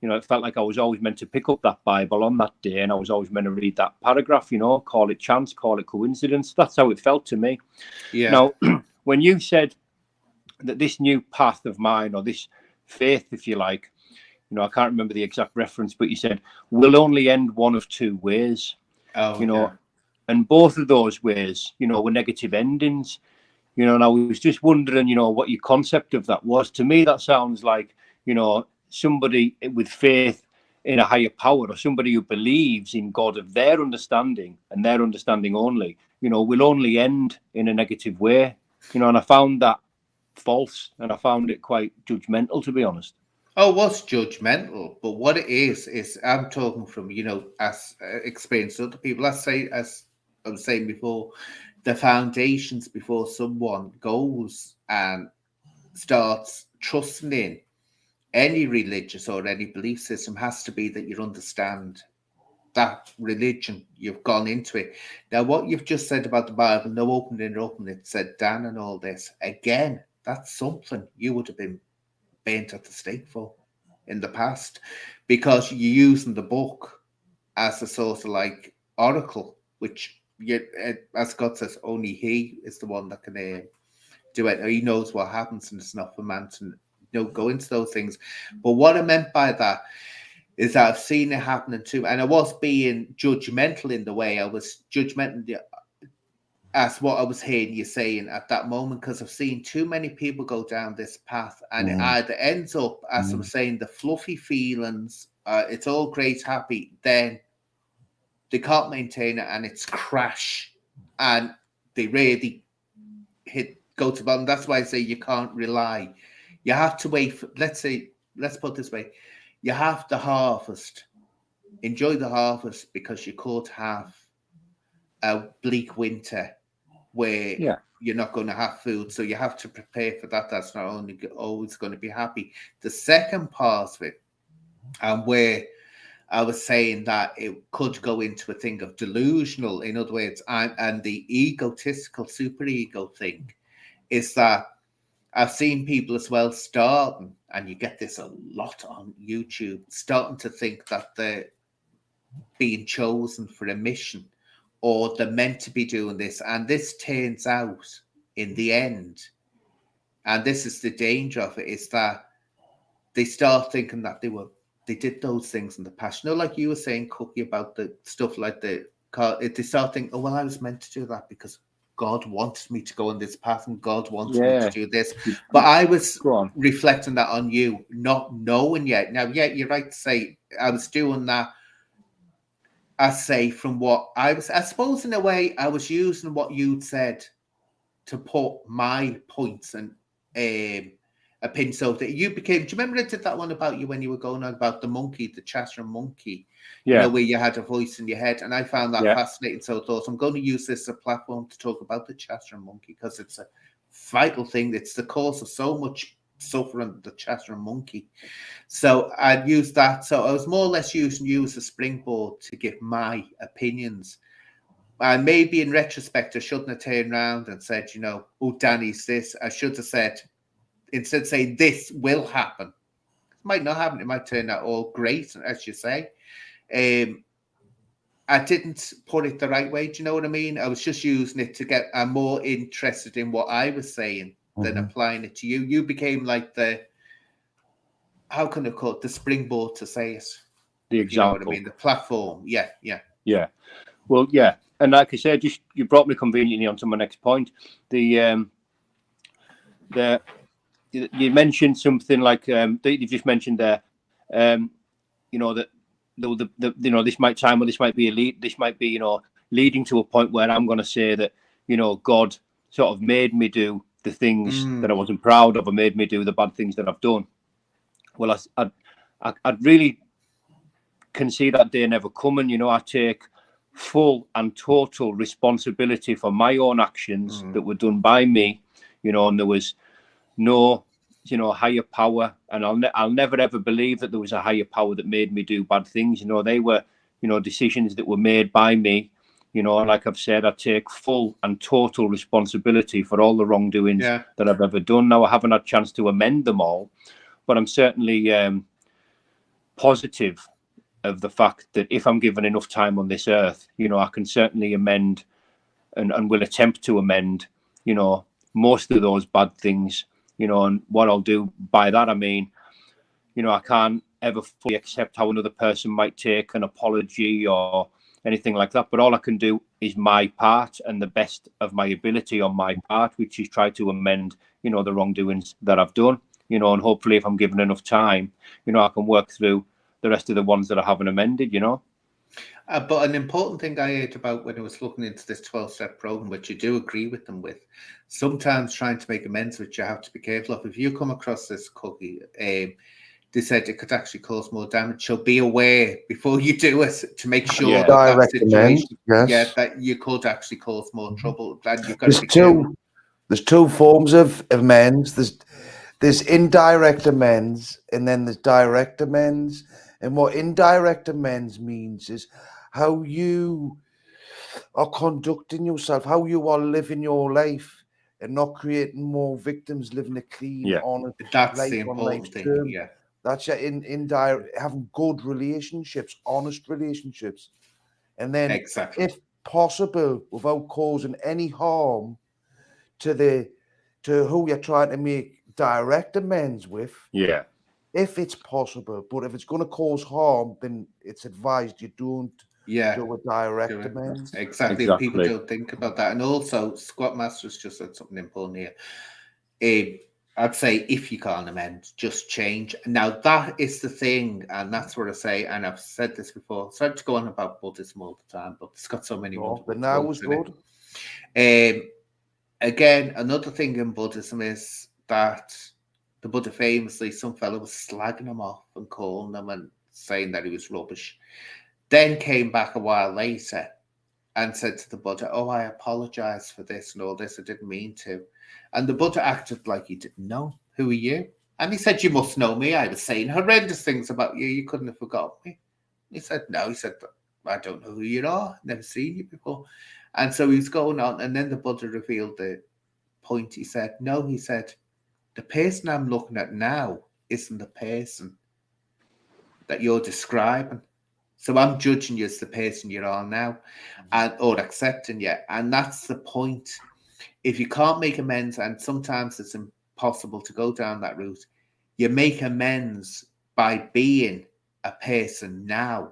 it felt like I was always meant to pick up that Bible on that day, and I was always meant to read that paragraph, call it chance, call it coincidence. That's how it felt to me. Yeah. Now, when you said that this new path of mine, or this faith, if you like, I can't remember the exact reference, but you said, will only end one of two ways. And both of those ways, were negative endings. And I was just wondering, what your concept of that was. To me, that sounds like, somebody with faith in a higher power, or somebody who believes in God of their understanding, and their understanding only, will only end in a negative way. And I found that false, and I found it quite judgmental, to be honest. Oh, it was judgmental, but what it is I'm talking from, as experience to other people. As I was saying before, the foundations before someone goes and starts trusting in any religious or any belief system has to be that you understand that religion, you've gone into it. Now, what you've just said about the Bible, no opening it up and it said Dan and all this, again, that's something you would have been burnt at the stake for in the past, because you're using the book as a sort of like oracle, which, as God says, only he is the one that can do it. He knows what happens, and it's not for man to go into those things. But what I meant by that is that I've seen it happening too, and I was being judgmental in the way I was judgmental as what I was hearing you saying at that moment, because I've seen too many people go down this path, and it either ends up, as I'm saying, the fluffy feelings, it's all great, happy, then they can't maintain it, and it's crash, and they really go to bottom. That's why I say you can't rely. You have to wait for, let's put it this way, you have to harvest, enjoy the harvest, because you could have a bleak winter where you're not going to have food. So you have to prepare for that. That's not only always going to be happy. The second part of it, and where I was saying that it could go into a thing of delusional, in other words, and the egotistical superego thing, is that I've seen people as well starting, and you get this a lot on YouTube, starting to think that they're being chosen for a mission, or they're meant to be doing this. And this turns out in the end, and this is the danger of it, is that they start thinking that they did those things in the past. Like you were saying, Cookie, about the stuff like they start thinking, oh, well, I was meant to do that because God wanted me to go on this path, and God wanted me to do this. But I was reflecting that on you, not knowing yet. Now, you're right to say I was doing that, I say, from what I suppose in a way, I was using what you'd said to put my points and opinions. So that you became, do you remember I did that one about you when you were going on about the monkey, the chattering monkey, you know, where you had a voice in your head? And I found that fascinating. So I thought, I'm going to use this as a platform to talk about the chattering monkey, because it's a vital thing. It's the cause of so much suffering, the chattering monkey. So I'd use that. So I was more or less using you as a springboard to give my opinions. And maybe in retrospect, I shouldn't have turned around and said, you know, oh, Danny's this. I should have said, instead of saying this will happen, it might not happen. It might turn out all great, as you say. I didn't put it the right way. Do you know what I mean? I was just using it to get, I'm more interested in what I was saying than applying it to you. You became like the, how can I call it, the springboard to say it. The example. You know what I mean? The platform. Yeah. Well, yeah. And like I said, just you brought me conveniently onto my next point. You mentioned something like you just mentioned there. You know that the you know, this might be, you know, leading to a point where I'm going to say that, you know, God sort of made me do the things that I wasn't proud of, or made me do the bad things that I've done. Well, I'd really can see that day never coming. You know, I take full and total responsibility for my own actions that were done by me, you know, and there was no, you know, higher power, and I'll never ever believe that there was a higher power that made me do bad things. You know, they were, you know, decisions that were made by me, you know, and like I've said, I take full and total responsibility for all the wrongdoings that I've ever done. Now, I haven't had a chance to amend them all, but I'm certainly positive of the fact that if I'm given enough time on this earth, you know, I can certainly amend and will attempt to amend, you know, most of those bad things, you know. And what I'll do by that, I mean, you know, I can't ever fully accept how another person might take an apology or anything like that, but all I can do is my part and the best of my ability on my part, which is try to amend, you know, the wrongdoings that I've done, you know, and hopefully if I'm given enough time, you know, I can work through the rest of the ones that I haven't amended, you know. But an important thing I heard about when I was looking into this 12-step program, which you do agree with them with, sometimes trying to make amends, which you have to be careful of. If you come across this cookie, they said it could actually cause more damage. So be aware before you do it to make sure that situation, that you could actually cause more trouble. And you've got to be careful. There's two forms of amends. There's indirect amends, and then there's direct amends. And what indirect amends means is how you are conducting yourself, how you are living your life, and not creating more victims, living a clean, honest That's life the on important life's thing. terms. That's indirect, having good relationships, honest relationships, and then if possible, without causing any harm to who you're trying to make direct amends with. If it's possible, but if it's going to cause harm, then it's advised you don't do a direct amends. Exactly. People don't think about that. And also, Squat Masters just said something important here. I'd say if you can't amend, just change. Now, that is the thing, and that's what I say, and I've said this before. So I to go on about Buddhism all the time, but it's got so many wonderful but now was good. Again, another thing in Buddhism is that the Buddha famously, some fellow was slagging him off and calling him and saying that he was rubbish. Then came back a while later and said to the Buddha, oh, I apologize for this and all this. I didn't mean to. And the Buddha acted like he didn't know. Who are you? And he said, you must know me. I was saying horrendous things about you. You couldn't have forgotten me. He said, no. He said, I don't know who you are. Never seen you before. And so he was going on. And then the Buddha revealed the point. He said, no, he said, the person I'm looking at now isn't the person that you're describing. So I'm judging you as the person you are now, or accepting you. And that's the point. If you can't make amends, and sometimes it's impossible to go down that route, you make amends by being a person now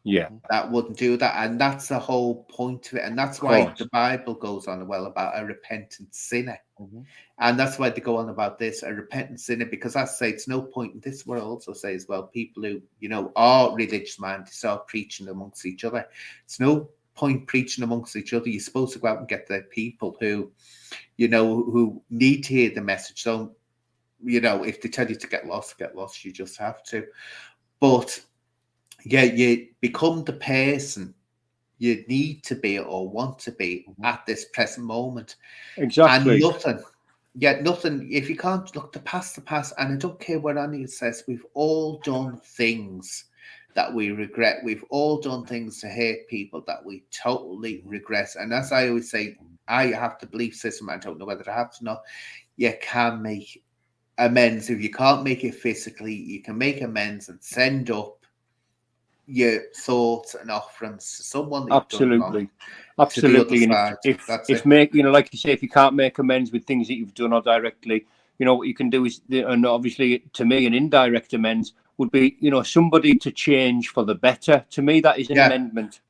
Yeah. that wouldn't do that. And that's the whole point of it. And that's why the Bible goes on well about a repentant sinner. And that's why they go on about this, a repentant sinner, because I say it's no point in this world. Also say as well, people who, you know, are religious minded start preaching amongst each other. It's no point preaching amongst each other. You're supposed to go out and get the people who, you know, who need to hear the message. Don't, you know, if they tell you to get lost, you just have to. But yeah, you become the person you need to be or want to be at this present moment. Exactly. And nothing, if you can't look to past the past, and I don't care what anyone says, we've all done things that we regret. We've all done things to hurt people that we totally regret. And as I always say, I have the belief system, I don't know whether I have to know, you can make amends. If you can't make it physically, you can make amends and send up your thoughts and offerings to someone that you've done wrong, absolutely. to the And other side. if make, you know, like you say, if you can't make amends with things that you've done or directly, you know, what you can do is, and obviously to me, an indirect amends would be, you know, somebody to change for the better. To me, that is an amendment,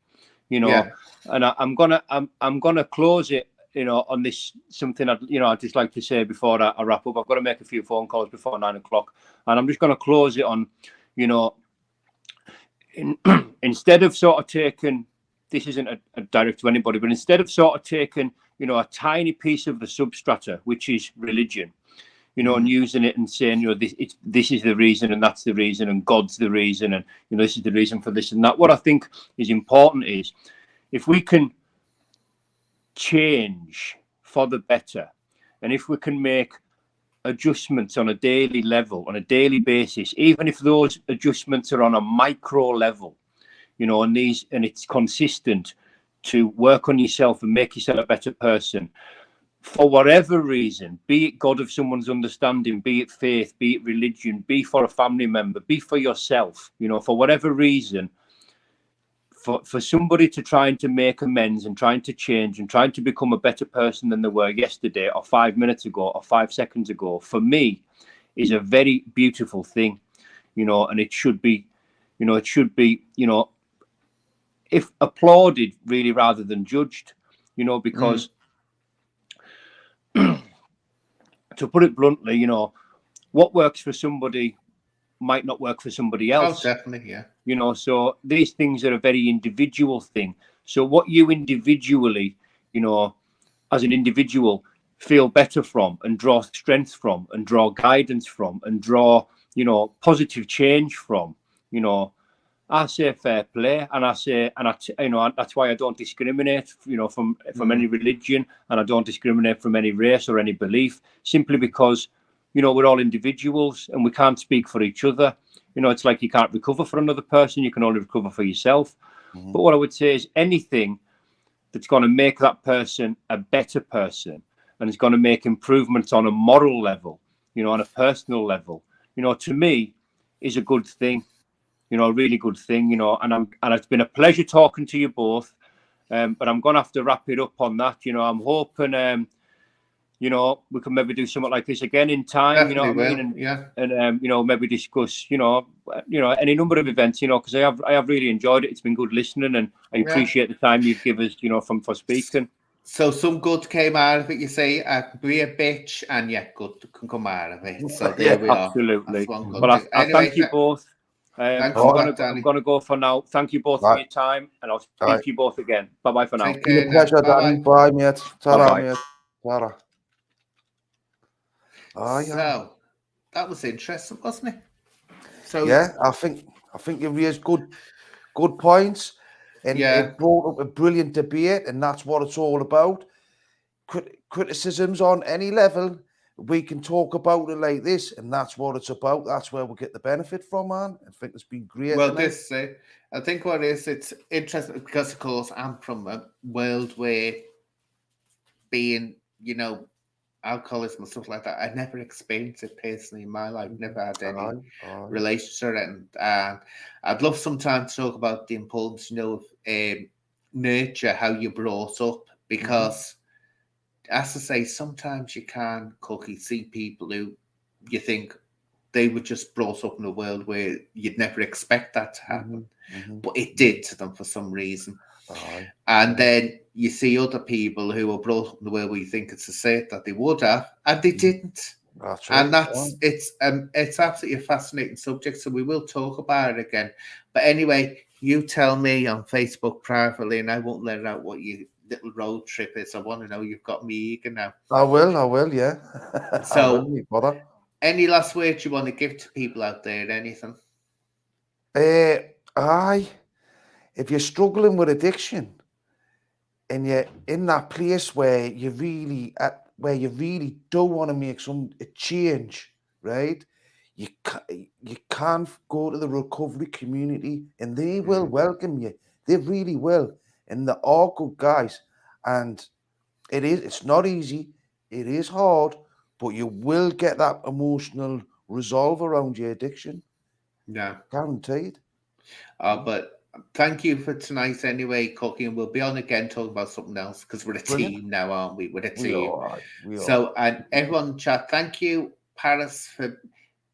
you know. And I'm gonna close it, you know, on this, something I'd just like to say before I wrap up. I've got to make a few phone calls before 9 o'clock, and I'm just going to close it on, you know, instead of sort of taking, this isn't a direct to anybody, but instead of sort of taking, you know, a tiny piece of the substrata, which is religion, you know, and using it and saying, you know, this is the reason and that's the reason and God's the reason and, you know, this is the reason for this and that. What I think is important is if we can change for the better, and if we can make adjustments on a daily level, on a daily basis, even if those adjustments are on a micro level, you know, and it's consistent, to work on yourself and make yourself a better person for whatever reason, be it God of someone's understanding, be it faith, be it religion, be for a family member, be for yourself, you know, for whatever reason, for somebody to trying to make amends and trying to change and trying to become a better person than they were yesterday or 5 minutes ago or 5 seconds ago, for me, is a very beautiful thing, you know, and it should be, you know, if applauded really rather than judged, you know, because to put it bluntly, you know, what works for somebody might not work for somebody else. Oh, definitely, yeah. You know, so these things are a very individual thing. So what you individually, you know, as an individual feel better from and draw strength from and draw guidance from and draw, you know, positive change from, you know, I say fair play, and you know, that's why I don't discriminate, you know, from any religion, and I don't discriminate from any race or any belief, simply because, you know, we're all individuals and we can't speak for each other. You know, it's like you can't recover for another person, you can only recover for yourself. But what I would say is anything that's going to make that person a better person and is going to make improvements on a moral level, you know, on a personal level, you know, to me is a good thing. You know, a really good thing, you know, and it's been a pleasure talking to you both. But I'm gonna have to wrap it up on that. You know, I'm hoping you know, we can maybe do something like this again in time, Definitely, you know what I mean? And you know, maybe discuss, you know, any number of events, you know, because I have really enjoyed it. It's been good listening, and I appreciate the time you've given us, you know, for speaking. So some good came out of it. You say be a bitch, and yet good can come out of it. So there we are. Absolutely. Well, I thank you both. I'm gonna go for now. Thank you both for your time, and I'll speak to you both again. Bye bye for now. Take care. Pleasure, Danny. Bye, mate. Ta-ra, mate. Ta-ra. So that was interesting, wasn't it? So yeah, I think you raised good points, and it brought up a brilliant debate, and that's what it's all about. Criticisms on any level, we can talk about it like this, and that's what it's about. That's where we get the benefit from, man. I think it's been great. Well, I think what is, it's interesting because, of course, I'm from a world where being, you know, alcoholism and stuff like that, I never experienced it personally in my life. Never had any relationship, and I'd love sometime to talk about the importance, you know, of nurture, how you're brought up, because as I say, sometimes you can cook. You see people who you think they were just brought up in a world where you'd never expect that to happen. Mm-hmm. But it did to them for some reason. Aye. And then you see other people who were brought up in the world where you think it's a set that they would have, and they didn't. That's right. And it's absolutely a fascinating subject, so we will talk about it again. But anyway, you tell me on Facebook privately, and I won't let out what your little road trip is. I want to know. You've got me eager now. I will, yeah. So, I will, me brother. any last words you want to give to people out there? Anything? Aye. If you're struggling with addiction and you're in that place where you really do want to make a change, right? You can't go to the recovery community, and they will welcome you. They really will, and they're all good guys. And it's not easy. It is hard, but you will get that emotional resolve around your addiction. Yeah. Guaranteed. But thank you for tonight anyway, Cookie, and we'll be on again talking about something else because we're a Brilliant. team now, aren't we? We're a We team. are. We are. So, and everyone in chat, thank you, Paris, for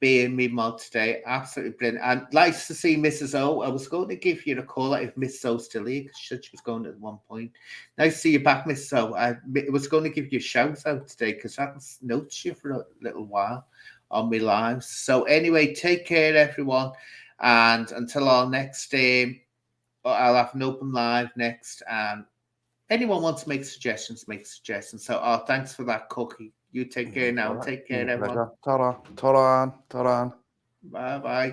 being me mod today. Absolutely brilliant. And nice to see Mrs. O. I was going to give you a call if Mrs. O's still here because she was going at one point. Nice to see you back, Mrs. O. I was going to give you a shout out today because I haven't noticed you for a little while on my lives. So anyway, take care, everyone. And until our next I'll have an open live next. And anyone wants to make suggestions, make suggestions. So thanks for that, Cookie. You take care now. Take care, everyone. Ta-ra. Ta-ra. Ta-ra. Bye-bye.